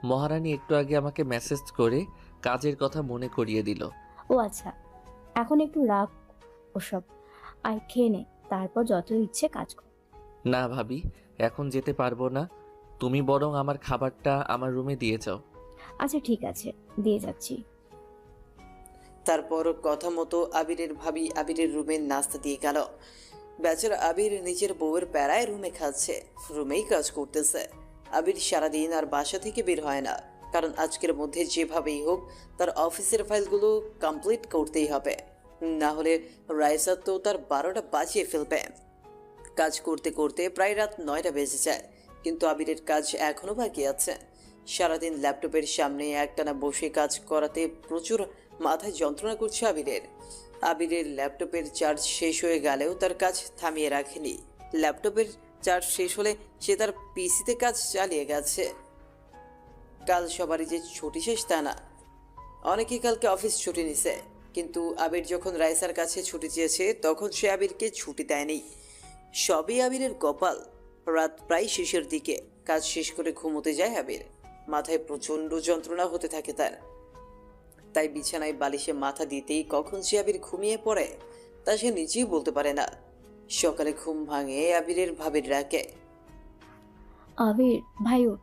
মহারানী একটু আগে আমাকে মেসেজ করে কাজের কথা মনে করিয়ে দিল। ও আচ্ছা, এখন একটু রাখ ওসব, আয় খেয়ে নে, তারপর যত ইচ্ছে কাজ কর। না ভাবি, এখন যেতে পারবো না, তুমি বরং আমার খাবারটা আমার রুমে দিয়ে যাও। আচ্ছা ঠিক আছে, দিয়ে যাচ্ছি। তারপর কথা মতো আবিরের ভাবি আবিরের রুমে নাস্তা দিয়ে গেল। বেচারা আবির নিজের বউয়ের প্যারায় রুমে খাচ্ছে, রুমেই কাজ করতেছে। আবির সারাদিন আর বাসা থেকে বের হয় না, কারণ আজকের মধ্যে যেভাবেই হোক তার অফিসের ফাইলগুলো কমপ্লিট করতেই হবে, না হলে রাইসা তো তার 12টা বাজিয়ে ফেলবে। কাজ করতে করতে প্রায় রাত 9টা বেজে যায়, কিন্তু আবিরের কাজ এখনো বাকি আছে। সারাদিন ল্যাপটপের সামনে একটানা বসে কাজ করাতে প্রচুর মাথায় যন্ত্রণা করছে আবিরের। আবিরের ল্যাপটপের চার্জ শেষ হয়ে গেলেও তার কাজ থামিয়ে রাখেনি। ল্যাপটপের চার্জ শেষ হলে সে তার পিসিতে কাজ চালিয়ে গেছে। কাল সবারই যে ছুটি শেষ তা না, অনেকেই কালকে অফিস ছুটি নিছে, কিন্তু আবির যখন রাইসার কাছে ছুটি চেয়েছে তখন সে আবিরকে ছুটি দেয়নি। সবই আবিরের কপাল। রাত প্রায় শেষের দিকে কাজ শেষ করে ঘুমোতে যায় আবির। মাথায় প্রচণ্ড যন্ত্রণা হতে থাকে তার, তাই বিছানায় বালিশে মাথা দিতেই কখন সে আবির ঘুমিয়ে পড়ে তা সে নিজেই বলতে পারে না। সকালে ঘুম ভাঙে আবিরের ভাবির ডাকে। আবির ভাই ওঠ,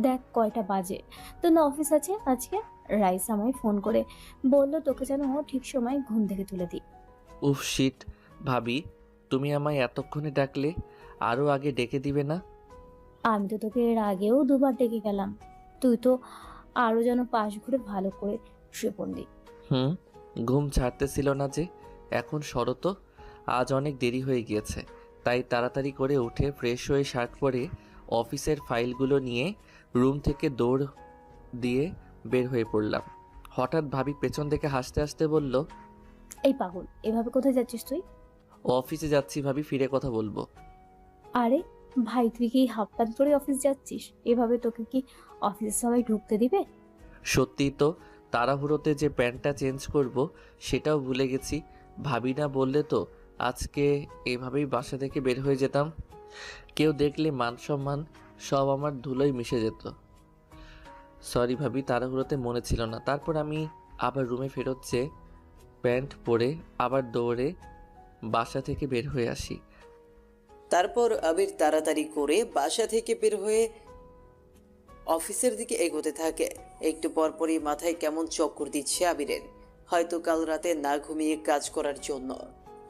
দেখ কয়টা বাজে। তোর না অফিস আছে আজকে? রাইস আমায় ফোন করে বললো তোকে যেন ও ঠিক সময় ঘুম থেকে তুলে দিই। উফ শিট, ভাবি তুমি আমায় এতক্ষণে ডাকলে, আরও আগে ডেকে দিবে না? আমি তো তোকে এর আগেও দুবার ডেকে গেলাম, তুই তো আরো যেন পাশ ঘুরে ভালো করে শুয়ে পড়লি। ঘুম ছাড়তেছিল না যে। এখন সরো তো, আজ অনেক দেরি হয়ে গিয়েছে। তাই তাড়াতাড়ি করে উঠে ফ্রেশ হয়ে শার্ট পরে অফিসের ফাইলগুলো নিয়ে রুম থেকে দৌড় দিয়ে বের হয়ে পড়লাম। হঠাৎ ভাবি পেছন থেকে হাসতে হাসতে বলল, এই পাগল, এভাবে কোথায় যাচ্ছিস তুই? অফিসে যাচ্ছি ভাবি, ফিরে কথা বলবো। আরে ভাই, তুই কি হাফ প্যান্ট পরে অফিস যাচ্ছিস? এভাবে তোকে কি অফিসে সবাই ঢুকতে দিবে? সত্যিই তো, তাড়াহুড়োতে যে প্যান্টটা চেঞ্জ করব সেটাও ভুলে গেছি। ভাবি না বললে তো আজকে এভাবেই বাসা থেকে বের হয়ে যেতাম। কেউ দেখলে মান সম্মান সব আমার ধুলোয় মিশে যেত। সরি ভাবি, তাড়াহুড়োতে মনে ছিল না। তারপর আমি আবার রুমে ফেরত যেয়ে প্যান্ট পরে আবার দৌড়ে বাসা থেকে বের হয়ে আসি। তারপর আবির তাড়াতাড়ি করে বাসা থেকে বের হয়ে অফিসের দিকে এগোতে থাকে। একটু পরপরই মাথায় কেমন চক্কর দিচ্ছে আবিরের, হয়তো কাল রাতে না ঘুমিয়ে কাজ করার জন্য।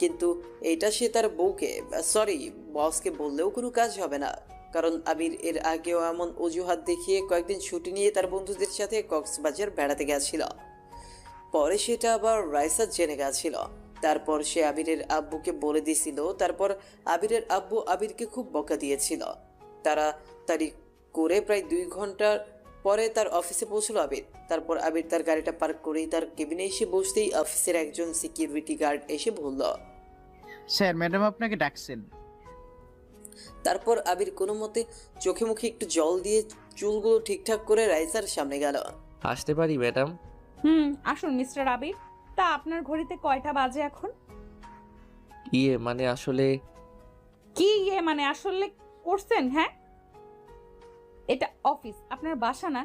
কিন্তু এটা সে তার বউকে, সরি বসকে বললেও কোনো কাজ হবে না, কারণ আবির এর আগেও এমন অজুহাত দেখিয়ে কয়েকদিন ছুটি নিয়ে তার বন্ধুদের সাথে কক্সবাজার বেড়াতে গেছিল। পরে সেটা আবার রাইসা জেনে গেছিল। তারপর সে আবিরের আব্বুকে বলে দিয়েছিল। তারপর আবিরের আব্বু আবিরকে খুব বকা দিয়েছিল। তাড়াতাড়ি করে প্রায় 2 ঘন্টার পরে তার অফিসে পৌঁছলো আবির। তারপর আবির তার গাড়িটা পার্ক করেই তার কেবিনে এসে বসতেই অফিসের একজন সিকিউরিটি গার্ড এসে বলল। স্যার, ম্যাডাম আপনাকে ডাকছেন। তারপর আবির কোনো মতে চোখে মুখে একটু জল দিয়ে চুলগুলো ঠিকঠাক করে রাইসার সামনে গেল। আসতে পারি ম্যাডাম? আসুন মিস্টার আবির। তা আপনার ঘড়িতে কয়টা বাজে এখন? মানে আসলে কি মানে আসলে করছেন? হ্যাঁ, এটা অফিস, আপনার বাসা না।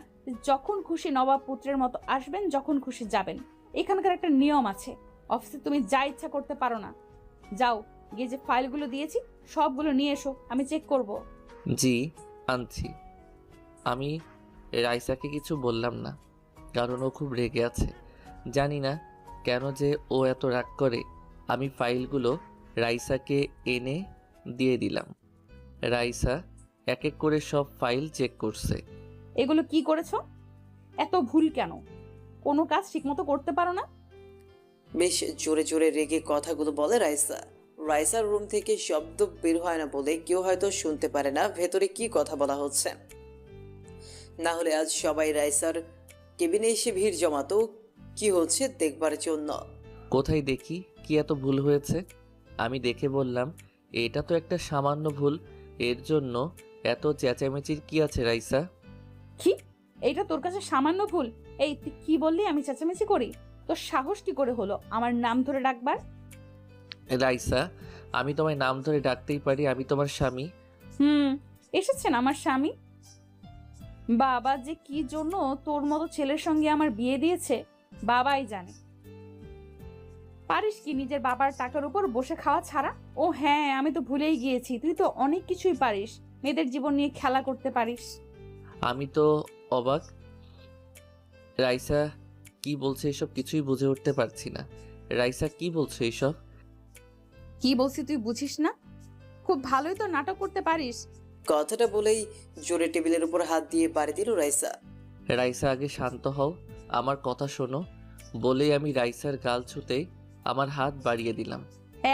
যখন খুশি নবাব পুত্রের মতো আসবেন, যখন খুশি যাবেন। এখানকার একটা নিয়ম আছে, অফিসে তুমি যা ইচ্ছা করতে পারো না। যাও, গিয়ে যে ফাইলগুলো দিয়েছি সবগুলো নিয়ে এসো, আমি চেক করব। জি, আনছি। আমি রাইসাকে কিছু বললাম না, কারণ ও খুব রেগে আছে। জানি না কেন যে ও এত রাগ করে। আমি ফাইলগুলো রাইসাকে এনে দিয়ে দিলাম। রাইসা এক এক করে সব ফাইল চেক করছে। এগুলো কি করেছো? এত ভুল কেন? কোনো কাজ ঠিকমতো করতে পারো না? বেশ জোরে জোরে রেগে কথাগুলো বলে রাইসা। রাইসার রুম থেকে শব্দ বের হয় না বলে কেউ হয়তো শুনতে পারে না ভেতরে কি কথা বলা হচ্ছে। না হলে আজ সবাই রাইসার কেবিনে এসে ভিড় জমাতো কি হচ্ছে দেখবার জন্য। কোথায় দেখি কি এত ভুল হয়েছে। আমি দেখে বললাম, এটা তো একটা সামান্য ভুল, এর জন্য এত চেঁচামেচির কি আছে রাইসা? কি? এইটা তোর কাছে সামান্য ভুল? এই তুই কি বললি আমি চেঁচামেচি করি? তোর সাহস কি করে হলো আমার নাম ধরে ডাকবার? রাইসা, আমি তোমায় নাম ধরে ডাকতেই পারি, আমি তোমার স্বামী। এসেছেন আমার স্বামী। বাবা যে কি জন্য তোর মতো ছেলের সঙ্গে আমার বিয়ে দিয়েছে বাবাই জানে। পারিস কি নিজের বাবার টাকার উপর বসে খাওয়া ছাড়া? ও হ্যাঁ, আমি তো ভুলেই গিয়েছি, তুই তো অনেক কিছুই পারিস, মেয়েদের জীবন নিয়ে খেলা করতে পারিস। আমি তো অবাক। রাইসা কি বলছে এসব কিছুই বুঝে উঠতে পারছি না। রাইসা কি বলছো এইসব? কি বলছি তুই বুঝিস না? খুব ভালোই তো নাটক করতে পারিস। কথাটা বলেই জোরে টেবিলের উপর হাত দিয়ে পাড়ি দিল রাইসা। রাইসা আগে শান্ত হও, আমার কথা শোনো। বলেই আমি রাইসার গাল ছুঁতেই আমার হাত বাড়িয়ে দিলাম।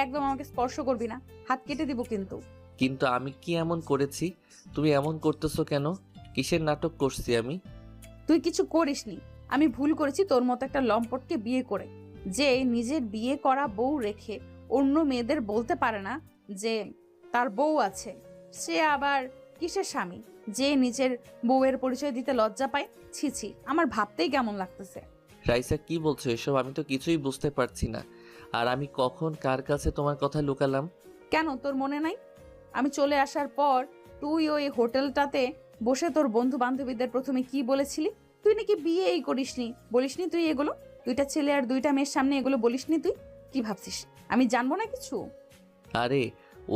একদম আমাকে স্পর্শ করবি না, হাত কেটে দিব কিন্তু। কিন্তু আমি কি এমন করেছি? তুমি এমন করতেছো কেন? কিসের নাটক করছি আমি? তুই কিছু করিসনি। আমি ভুল করেছি তোর মতো একটা লম্পটকে বিয়ে করে, যে নিজের বিয়ে করা বউ রেখে অন্য মেয়েদের বলতে পারে না যে তার বউ আছে। সে আবার কিসের স্বামী যে নিজের বউয়ের পরিচয় দিতে লজ্জা পায়? ছি ছি, আমার ভাবতেই কেমন লাগতেছে। রাইসা কি বলছো এসব? আমি তো কিছুই বুঝতে পারছি না। আর আমি কখন কার কাছে তোমার কথা লুকালাম? কেন তোর মনে নাই? আমি চলে আসার পর তুই ওই হোটেলটাতে বসে তোর বন্ধু বান্ধবীদের প্রথমে কি বলেছিলি? তুই নাকি বিয়েই করিসনি, বলিসনি তুই এগুলো? 2টা ছেলে আর 2টা মেয়ের সামনে এগুলো বলিসনি তুই? কি ভাবছিস আমি জানবো না কিছু? আরে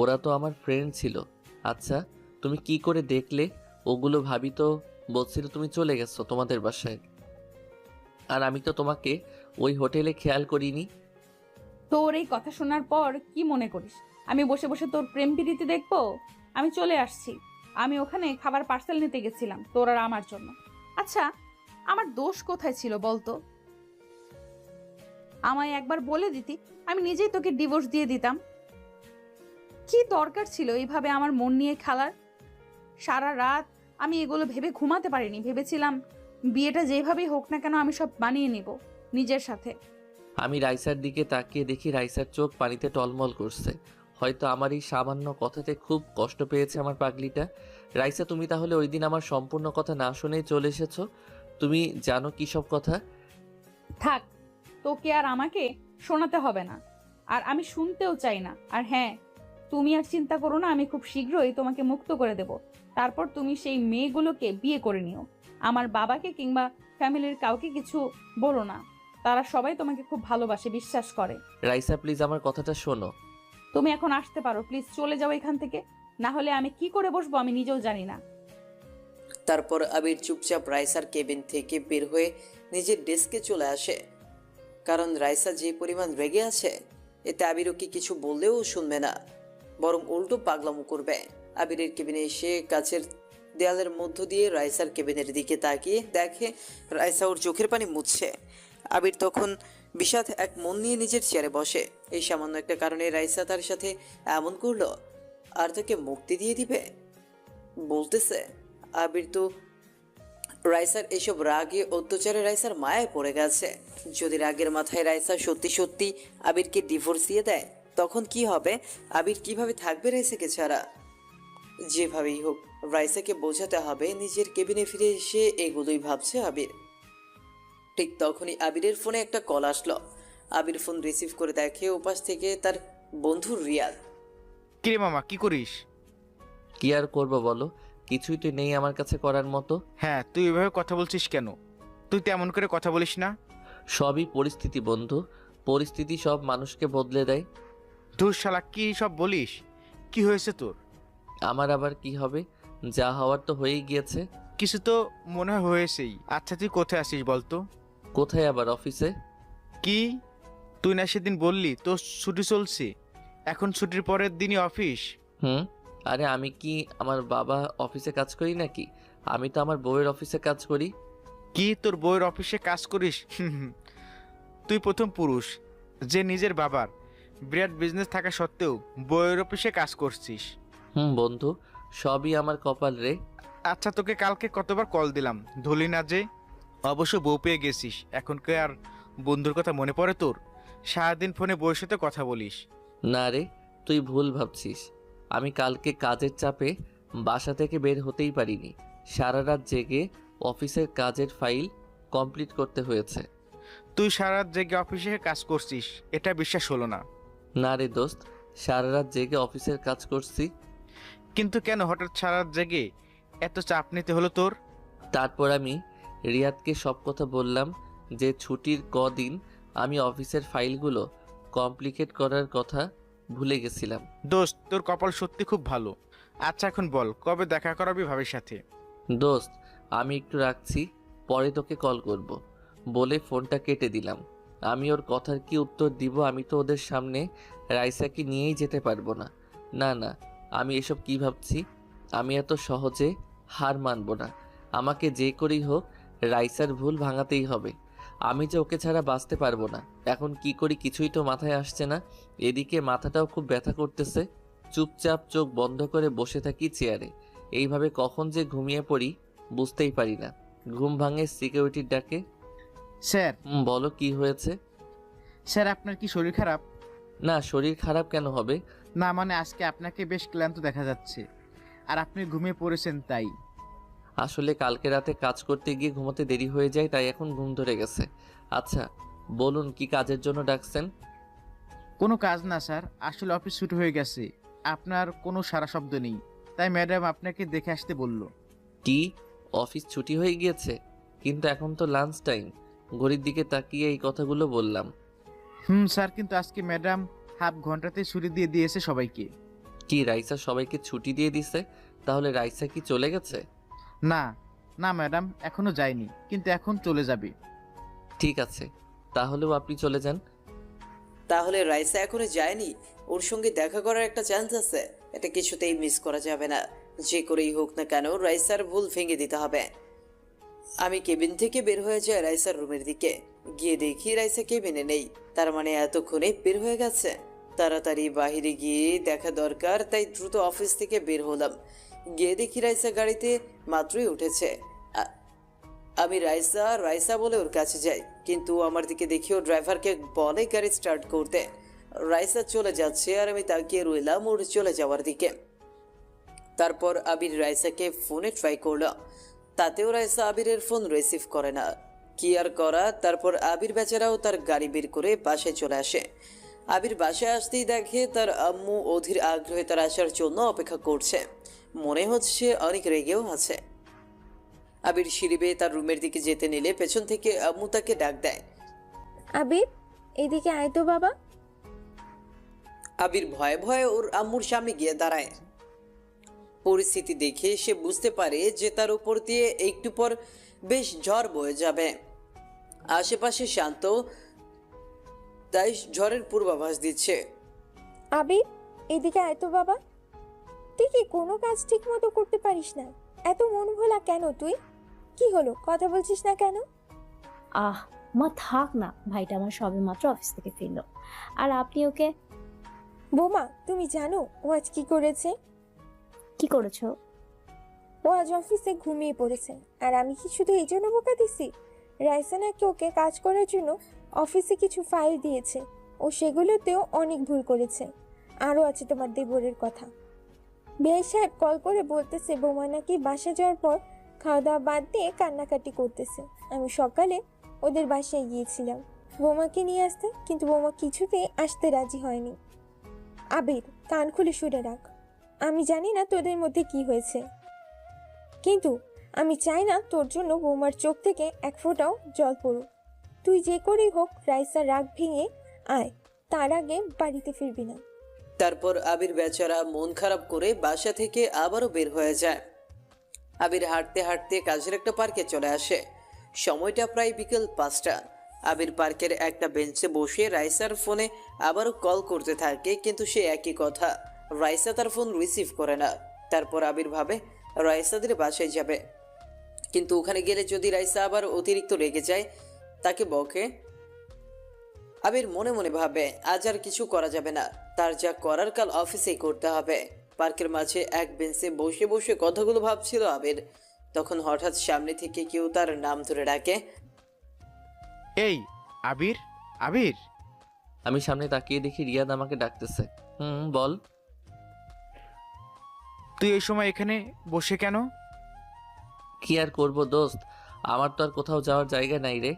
ওরা তো আমার ফ্রেন্ড ছিল। আচ্ছা তুমি কি করে দেখলে? ওগুলো ভাবি তো বলছিল তুমি চলে গেছো তোমাদের বাসায়, আর আমি তো তোমাকে ওই হোটেলে খেয়াল করিনি। তোর এই কথা শোনার পর কি মনে করিস আমি বসে বসে তোর প্রেম প্রীতি দেখবো? আমি চলে আসছি। আমি ওখানে খাবার পার্সেল নিতে গেছিলাম তোর আর আমার জন্য। আচ্ছা, আমার দোষ কোথায় ছিল বলতো? আমায় একবার বলে দিতি, আমি নিজেই তোকে ডিভোর্স দিয়ে দিতাম। কি দরকার ছিল এইভাবে আমার মন নিয়ে খেলার? সারা রাত আমি এগুলো ভেবে ঘুমাতে পারিনি। ভেবেছিলাম বিয়েটা যেভাবেই হোক না কেন আমি সব বানিয়ে নিব নিজের সাথে। আমি রাইসার দিকে তাকিয়ে দেখি রাইসার চোখ পানিতে টলমল করছে। হয়তো আমার এই সামান্য কথাতে খুব কষ্ট পেয়েছে আমার পাগলিটা। রাইসা, তুমি তাহলে ওই দিন আমার সম্পূর্ণ কথা না শুনেই চলে এসেছো? তুমি জানো কি সব কথা? থাক, তোকে আর আমাকে শোনাতে হবে না, আর আমি শুনতেও চাই না। আর হ্যাঁ, তুমি আর চিন্তা করো না, আমি খুব শীঘ্রই তোমাকে মুক্ত করে দেব। তারপর তুমি সেই মেয়েগুলোকে বিয়ে করে নিও। আমার বাবাকে কিংবা ফ্যামিলির কাউকে কিছু বলো না, তারা সবাই তোমাকে খুব ভালোবাসে, বিশ্বাস করে। রাইসা প্লিজ আমার কথাটা শোনো। তুমি এখন আসতে পারো, প্লিজ চলে যাও এখান থেকে, না হলে আমি কি করে বসবো আমি নিজেও জানি না। তারপর আবির চুপচাপ রাইসার কেবিন থেকে বের হয়ে নিজের ডেস্কে চলে আসে, কারণ রাইসা যে পরিমাণ রেগে আছে এতে আবির ওকে কিছু বললেও শুনবে না, বরং উল্টো পাগলামো করবে। আবিরের কেবিনে এসে কাছের দেয়ালের মধ্য দিয়ে রাইসার কেবিনের দিকে তাকিয়ে দেখে রাইসা ওর চোখের পানি মুছছে। আবির তখন বিষাদ এক মন নিয়ে নিজের চেয়ারে বসে। এই সামান্য একটা কারণে রাইসা তার সাথে এমন করলো আর তাকে মুক্তি দিয়ে দিবে বলতেছে। আবির তো রাইসার এসব রাগে অত্যাচারে রাইসার মায়ায় পড়ে গেছে। যদি রাগের মাথায় রাইসা সত্যি সত্যি আবিরকে ডিভোর্স দিয়ে দেয় তখন কি হবে? আবির কিভাবে থাকবে রাইসাকে ছাড়া? যেভাবেই হোক রাইসাকে বোঝাতে হবে। নিজের কেবিনে ফিরে এসে এগুলোই ভাবছে আবির। ঠিক তখনই আবিরের ফোনে একটা কল আসলো। আবির ফোন রিসিভ করে দেখে ওপাশ থেকে তার বন্ধু রিয়াদ। কিরে মামা, কি করিস? কি আর করবো বলো, কিছুই তো নেই আমার কাছে করার মতো। হ্যাঁ, তুই এভাবে কথা বলছিস কেন? তুই তেমন করে কথা বলিস না। সবই পরিস্থিতি বন্ধু, পরিস্থিতি সব মানুষকে বদলে দেয়। ধুর শালা, কি সব বলিস? কি হয়েছে তোর? আমার আবার কি হবে, যা হওয়ার তো হয়েই গিয়েছে। কিছু তো মনে হয় হয়েছেই। আচ্ছা, তুই কোথায় আসিস বলতো? কোথায় আবার, অফিসে। কি, তুই না সেদিন বললি তোর ছুটি চলছে? এখন ছুটির পরের দিনই অফিস? হুম, আরে আমি কি আমার বাবা অফিসে কাজ করি নাকি? আমি তো আমার বউয়ের অফিসে কাজ করি। কি, তোর বউয়ের অফিসে কাজ করিস? তুই প্রথম পুরুষ যে নিজের বাবার বিরাট বিজনেস থাকা সত্ত্বেও বউয়ের অফিসে কাজ করছিস। বন্ধু, সবই আমার কপাল রে। আচ্ছা, তোকে কালকে কতবার কল দিলাম, ধরলি না যে? অবশ্য বউ পেয়ে গেছিস, এখন কে আর বন্ধুর কথা মনে পড়ে তোর? সারাদিন ফোনে বউয়ের সাথে কথা বলিস। না রে, তুই ভুল ভাবছিস। আমি কালকে কাজের চাপে বাসা থেকে বের হতেই পারিনি। সারা রাত জেগে অফিসের কাজের ফাইল কমপ্লিট করতে হয়েছে। তুই সারা রাত জেগে অফিসে কাজ করছিস, এটা বিশ্বাস হলো না। না রে দোস্ত, সারা রাত জেগে অফিসের কাজ করছি। কিন্তু কেন হঠাৎ সারা রাত জেগে এত চাপ নিতে হলো তোর? তারপর আমি রিয়াদকে সব কথা বললাম যে ছুটির কদিন আমি অফিসের ফাইলগুলো কমপ্লিকেট করার কথা ভুলে গেছিলাম। দোস্ত, তোর কপাল সত্যি খুব ভালো। আচ্ছা, এখন বল কবে দেখা করাবি ভাবির সাথে? দোস্ত, আমি একটু রাখছি, পরে তোকে কল করব বলে ফোনটা কেটে দিলাম। আমি ওর কথার কি উত্তর দিব? আমি তো ওদের সামনে রাইসাকে নিয়েই যেতে পারবো না। না না, আমি এসব কি ভাবছি? আমি এত সহজে হার মানব না। আমাকে যে করেই হোক রাইসার ভুল ভাঙাতেই হবে। আমি যে ওকে ছাড়া বাঁচতে পারবো না। এখন কি করি কিছুই তো মাথায় আসছে না। এদিকে মাথাটাও খুব ব্যথা করতেছে। চুপচাপ চোখ বন্ধ করে বসে থাকি চেয়ারে। এইভাবে কখন যে ঘুমিয়ে পড়ি বুঝতেই পারি না। ঘুম ভাঙে সিকিউরিটির ডাকে। স্যার। বলো, কি হয়েছে? স্যার, আপনার কি শরীর খারাপ? না, শরীর খারাপ কেন হবে? না মানে আজকে আপনাকে বেশ ক্লান্ত দেখা যাচ্ছে, আর আপনি ঘুমিয়ে পড়েছেন তাই। আসলে কালকে রাতে কাজ করতে গিয়ে ঘুমোতে দেরি হয়ে যায়, তাই এখন ঘুম ধরে গেছে। আচ্ছা বলুন, কি কাজের জন্য ডাকছেন? কোনো কাজ না স্যার, আসলে অফিস ছুটি হয়ে গেছে, আপনার কোনো সারা শব্দ নেই, তাই ম্যাডাম আপনাকে দেখে আসতে বলল। কি, অফিস ছুটি হয়ে গিয়েছে? কিন্তু এখন তো লাঞ্চ টাইম। ঘড়ির দিকে তাকিয়ে এই কথাগুলো বললাম। স্যার, কিন্তু আজকে ম্যাডাম হাফ ঘন্টাতে ছুটি দিয়ে দিয়েছে সবাইকে। কি, রাইসা সবাইকে ছুটি দিয়ে দিছে? তাহলে রাইসা কি চলে গেছে? না না ম্যাডাম, এখনো যায়নি, কিন্তু এখন চলে যাবে। ঠিক আছে, তাহলেও আপনি চলে যান। তাহলে রাইসা এখনো যায়নি? ওর সঙ্গে দেখা করার একটা চান্স আছে, এটা কিছুতেই মিস করা যাবে না। যে করেই হোক না কেন রাইসার ভুল ভেঙে দিতে হবে। আমি কেবিন থেকে বের হয়ে যাই রাইসার রুমের দিকে। গিয়ে দেখি রাইসা কেবিনে নেই। তার মানে এতক্ষণে বের হয়ে গেছে। তাড়াতাড়ি বাহিরে গিয়ে দেখা দরকার, তাই দ্রুত অফিস থেকে বের হলাম। গিয়ে দেখি রাইসা গাড়িতে মাত্রই উঠেছে। আমি রাইসা রাইসা বলে ওর কাছে যাই, কিন্তু আমার দিকে দেখি ও ড্রাইভারকে বলে গাড়ি স্টার্ট করতে। রাইসা চলে যাচ্ছে আর আমি তাকিয়ে রইলাম ওর চলে যাওয়ার দিকে। তারপর আবির রাইসাকে ফোনে ট্রাই করলো, তাতেও রাইসা আবিরের ফোন রিসিভ করে না। কি আর করা, তারপর আবির বেচারাও তার গাড়ি বের করে বাসায় চলে আসে। আবির বাসায় আসতেই দেখে তার আম্মু অধীর আগ্রহে তার আসার জন্য অপেক্ষা করছে। মনে হচ্ছে অনেক রেগেও আছে। আবির সিঁড়ি বেয়ে তার রুমের দিকে যেতে নিলে পেছন থেকে আম্মু তাকে ডাক দেয়। আবির, এদিকে আয় তো বাবা। আবির ভয়ে ভয়ে ওর আম্মুর সামনে গিয়ে দাঁড়ায়। পরিস্থিতি দেখে সে বুঝতে পারে যে তার উপর দিয়ে একটু পর বেশ ঝড় বয়ে যাবে। আশেপাশে শান্ত, তাই ঝড়ের পূর্বাভাস দিচ্ছে। আবির, এদিকে আয় তো বাবা। তুই কি কোনো কাজ ঠিক মতো করতে পারিস না? এত মন ভোলা কেন তুই? কি হলো, কথা বলছিস না কেন? আহ মা থাক না, ভাইটা আমার সবে মাত্র অফিস থেকে ফিরলো, আর আপনি ওকে বোমা, তুমি জানো ও আজ কি করেছে? কি করেছো? ও আজ অফিসে ঘুমিয়ে পড়েছে। আর আমি কি শুধু এই জন্য বোকা দিছি? রাইসা নাকি ওকে কাজ করার জন্য অফিসে কিছু ফাইল দিয়েছে, ও সেগুলোতেও অনেক ভুল করেছে। আরও আছে তোমার দেবরের কথা। বিআই সাহেব কল করে বলতেছে বোমা নাকি বাসা যাওয়ার পর খাওয়া দাওয়া বাদ দিয়ে কান্নাকাটি করতেছে। আমি সকালে ওদের বাসায় গিয়েছিলাম বোমাকে নিয়ে আসতে, কিন্তু বোমা কিছুতেই আসতে রাজি হয়নি। আবির, কান খুলে শুনে রাখ। আমি জানি না তোদের মধ্যে কি হয়েছে, কিন্তু আমি চাই না তোর জন্য বৌমার চোখ থেকে এক ফোঁটাও জল পড়ুক। তুই যে করেই হোক রাইসার রাগ ভেঙে আয়, তার আগে বাড়িতে ফিরবি না। তারপর আবির বেচারা মন খারাপ করে বাসা থেকে আবারও বের হয়ে যায়। আবির হাঁটতে হাঁটতে কাজের একটা পার্কে চলে আসে। সময়টা প্রায় বিকেল 5টা। আবির পার্কের একটা বেঞ্চে বসে রাইসার ফোনে আবারও কল করতে থাকে, কিন্তু সে একই কথা, রাইসা তার ফোন রিসিভ করে না। তারপর আবির ভাবে রাইসাদের বাসায় যাবে, কিন্তু ওখানে গেলে যদি রাইসা আবার অতিরিক্ত রেগে যায়, তাকে বকে। আবির মনে মনে ভাবে আজ আর কিছু করা যাবে না, তার যা করার কাল অফিসেই করতে হবে। পার্কের মাঝে এক বেঞ্চে বসে বসে কথাগুলো ভাবছিল আবির। তখন হঠাৎ সামনে থেকে কেউ তার নাম ধরে ডাকে। এই আবির, আবির। আমি সামনে তাকিয়ে দেখি রিয়াদ আমাকে ডাকতেছে। বল। তুই এই সময় এখানে বসে কেন? কি আর করবো দোস্ত, আমার তো আর কোথাও যাওয়ার জায়গা নাই রে।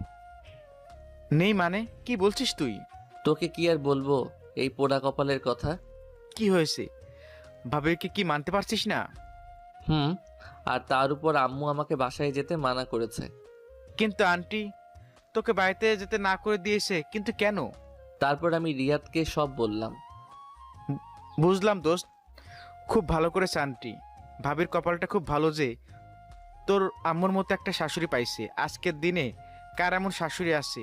নেই মানে কি বলছিস তুই? তোকে কি আর বলবো এই পোড়া কপালের কথা। কি হয়েছে? ভাবিকে কি মানতে পারছিস না? আর তার উপর আম্মু আমাকে বাসায় যেতে মানা করেছে। কিন্তু আন্টি তোকে বাড়িতে যেতে না করে দিয়েছে, কিন্তু কেন? তারপর আমি রিয়াদকে সব বললাম। বুঝলাম দোস্ত, খুব ভালো করেছে আন্টি। ভাবির কপালটা খুব ভালো যে তোর আম্মুর মতো একটা শাশুড়ি পাইছে। আজকের দিনে কার এমন শাশুড়ি আছে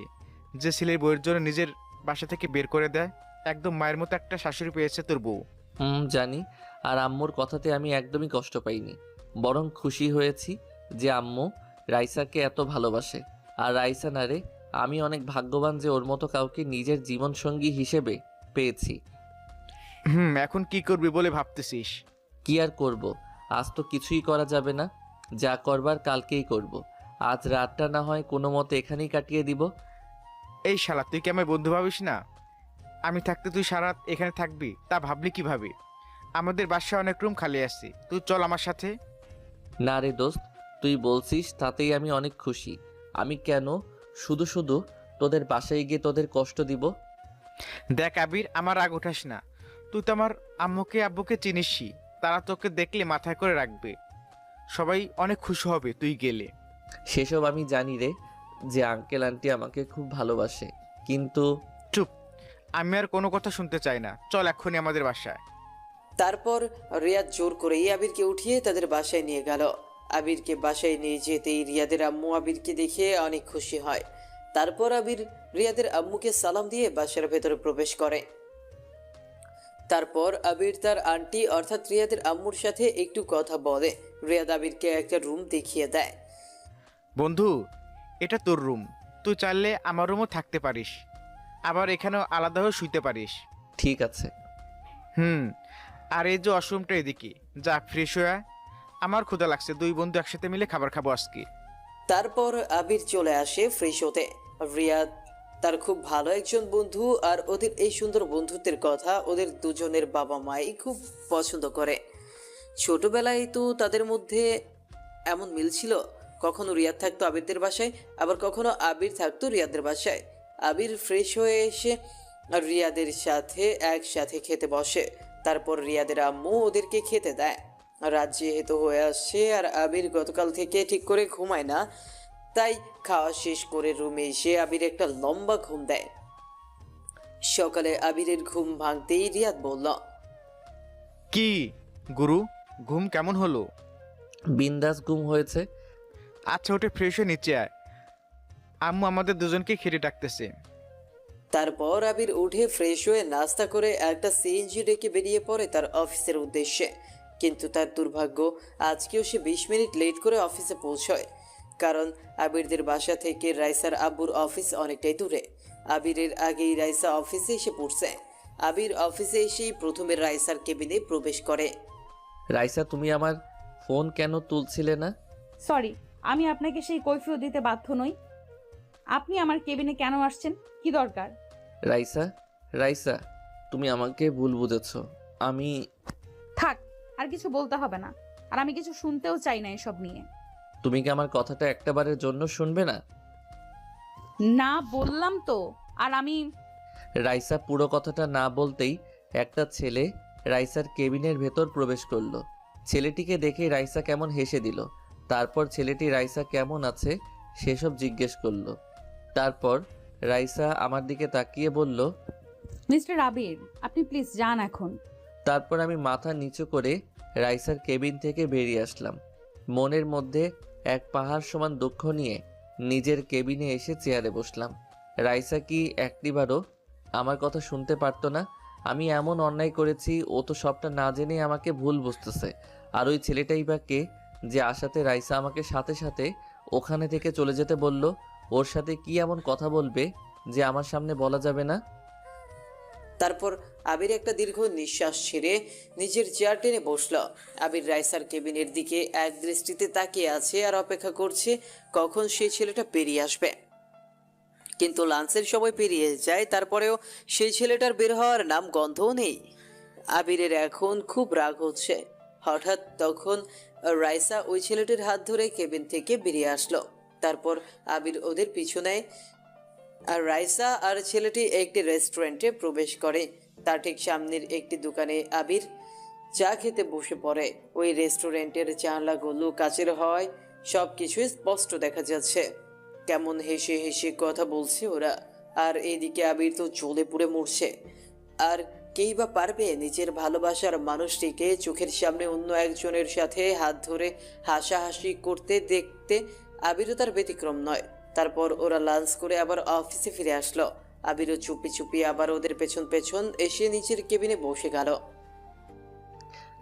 যে ছেলের বউয়ের জন্য নিজের বাসা থেকে বের করে দেয়? একদম মায়ের মতো একটা শাশুড়ি পেয়েছে তোর বউ। জানি। আর আম্মুর কথাতে আমি একদমই কষ্ট পাইনি, বরং খুশি হয়েছি যে আম্মু রাইসাকে এত ভালোবাসে। আর রাইসা না রে, আমি অনেক ভাগ্যবান যে ওর মতো কাউকে নিজের জীবন সঙ্গী হিসেবে পেয়েছি। এখন কি করবি বলে ভাবতেছিস? কি আর করব, আজ তো কিছুই করা যাবে না, যা করবার কালকেই করব। আজ রাতটা না হয় কোনো মতে এখানেই কাটিয়ে দিব। এই শালা, তুই কি আমায় বন্ধু ভাবিস না? আমি থাকতে তুই সারা রাত এখানে থাকবি, তা ভাবলি কিভাবে? আমাদের বাসায় অনেক রুম খালি আছে, তুই চল আমার সাথে। না রে দোস্ত, তুই বলছিস তাতেই আমি অনেক খুশি। আমি কেন শুধু শুধু তোদের বাসায় গিয়ে তোদের কষ্ট দিব? দেখ আবির, আমার রাগ উঠাস না। তুই তো আমার আম্মুকে আব্বুকে চিনিসই, তারা তোকে দেখলে মাথায় করে রাখবে। সবাই অনেক খুশি হবে তুই গেলে। সেসব আমি জানি রে, যে আঙ্কেল আন্টি আমাকে খুব ভালোবাসে, কিন্তু চুপ, আমি আর কোনো কথা শুনতে চাই না, চল এক্ষুনি আমাদের বাসায়। তারপর রিয়াদ জোর করেই আবিরকে উঠিয়ে তাদের বাসায় নিয়ে গেল। আবিরকে বাসায় নিয়ে যেতেই রিয়াদের আম্মু আবিরকে দেখে অনেক খুশি হয়। তারপর আবির রিয়াদের আম্মুকে সালাম দিয়ে বাসার ভেতরে প্রবেশ করে। তারপর আবির তার আন্টি অর্থাৎ রিয়াদের আম্মুর সাথে একটু কথা বলে। রিয়াদ আবিরকে একটা রুম দেখিয়ে দেয়। বন্ধু, এটা তোর রুম, তুই চাইলে আমার রুমও থাকতে পারিস, আবার এখানেও আলাদা হয়ে শুইতে পারিস। ঠিক আছে। আর এই যে ওয়াশরুমটা এদিকে, যা ফ্রেশ হয়ে আয়। আমার ক্ষুধা লাগছে, দুই বন্ধু একসাথে মিলে খাবার খাবো আজকে। তারপর আবির চলে আসে ফ্রেশ হতে। রিয়াদ তার খুব ভালো একজন বন্ধু, আর ওদের এই সুন্দর বন্ধুত্বের কথা ওদের দুজনের বাবা মাই খুব পছন্দ করে। ছোটবেলায় তো তাদের মধ্যে এমন মিল ছিল, কখনো রিয়াদ থাকতো আবিরদের বাসায়, আবার কখনো আবির থাকতো রিয়াদের বাসায়। আবির ফ্রেশ হয়ে এসে রিয়াদের সাথে একসাথে খেতে বসে। তারপর রিয়াদের আম্মু ওদেরকে খেতে দেয়। রাত যেহেতু হয়ে আসছে আর আবির গতকাল থেকে ঠিক করে ঘুমায় না, তাই খাওয়া শেষ করে রুমে এসে আবির একটা লম্বা ঘুম দেয়। সকালে আবিরের ঘুম ভাঙতেই রিয়াদ বলল, কি গুরু, ঘুম কেমন হলো? বিন্দাস ঘুম হয়েছে। আচ্ছা, ওটা ফ্রেশ হয়ে নিচে আয়, আম্মু আমাদের দুজনকে খেতে ডাকতেছে। তারপর আবির উঠে ফ্রেশ হয়ে নাস্তা করে একটা সিএনজি ডেকে বেরিয়ে পড়ে তার অফিসের উদ্দেশ্যে। কিন্তু তার দুর্ভাগ্য, আজকেও সে 20 মিনিট লেট করে অফিসে পৌঁছয়। কারণ আবিরদের বাসা থেকে রাইসার আব্বুর অফিস অনেকটাই দূরে। আবিরের আগেই রাইসা অফিসে এসে পড়ছে। আবির অফিসে এসেই প্রথমে রাইসার কেবিনে প্রবেশ করে। রাইসা, তুমি আমার ফোন কেন তুলছিলে না? সরি, আমি আপনাকে সেই কৈফিয়ত দিতে বাধ্য নই। আপনি আমার কেবিনে কেন আসছেন? কি দরকার? রাইসা, রাইসা, তুমি আমাকে ভুল বুঝেছো। আমি থাক, আর কিছু বলতে হবে না। আর আমি কিছু শুনতেও চাই না এসব নিয়ে। তুমি কি আমার কথাটা একটাবারের জন্য শুনবে না? না বললাম তো। আর আমি রাইসা পুরো কথাটা না বলতেই একটা ছেলে রাইসার কেবিনের ভেতর প্রবেশ করলো। ছেলেটিকে দেখে রাইসা কেমন হেসে দিল। তারপর ছেলেটি রাইসা কেমন আছে সেসব জিজ্ঞেস করলো। তারপর রাইসা আমার দিকে তাকিয়ে বলল, মিস্টার আবির, আপনি প্লিজ যান এখন। তারপর আমি মাথা নিচু করে রাইসার কেবিন থেকে বেরিয়ে আসলাম। মনের মধ্যে এক পাহাড় সমান দুঃখ নিয়ে নিজের কেবিনে এসে চেয়ারে বসলাম। রাইসা কি একটিবারও আমার কথা শুনতে পারতো না? আমি এমন অন্যায় করেছি, ও তো সবটা না জেনে আমাকে ভুল বুঝতেছে। আর ওই ছেলেটাই বা কে, যে আশাতে রাইসা আমাকে সাথে সাথে ওখানে থেকে চলে যেতে বলল? ওর সাথে কি এমন কথা বলবে যে আমার সামনে বলা যাবে না? তারপর আবির একটা দীর্ঘ নিঃশ্বাস ছেড়ে নিজের চেয়ার টেনে বসল। আবির রাইসার কেবিনের দিকে এক দৃষ্টিতে তাকিয়ে আছে আর অপেক্ষা করছে কখন সেই ছেলেটা বেরিয়ে আসবে। কিন্তু লাঞ্চের সময় পেরিয়ে যায়, তারপরেও সেই ছেলেটার বের হওয়ার নাম গন্ধও নেই। আবিরের এখন খুব রাগ হচ্ছে। হঠাৎ তখন রাইসা ওই ছেলেটির হাত ধরে কেবিন থেকে বেরিয়ে আসলো। তারপর আবির ওদের পিছু নেয় আর রাইসা আর ছেলেটি একটি রেস্টুরেন্টে প্রবেশ করে। তার ঠিক সামনের একটি দোকানে আবির চা খেতে বসে পড়ে। ওই রেস্টুরেন্টের জানলাগুলো কাচের হয়, সব কিছুই স্পষ্ট দেখা যাচ্ছে। কেমন হেসে হেসে কথা বলছে ওরা। আর এদিকে আবির তো জ্বলে পুড়ে মরছে। আর কেই বা পারবে নিজের ভালোবাসার মানুষটিকে চোখের সামনে অন্য একজনের সাথে হাত ধরে হাসাহাসি করতে দেখতে? আবিরও তার ব্যতিক্রম নয়। তারপর ওরা লাঞ্চ করে আবার অফিসে ফিরে আসলো। আবিরও চুপি চুপি আবার ওদের পেছন পেছন এসে নিচের কেবিনে বসে গেল।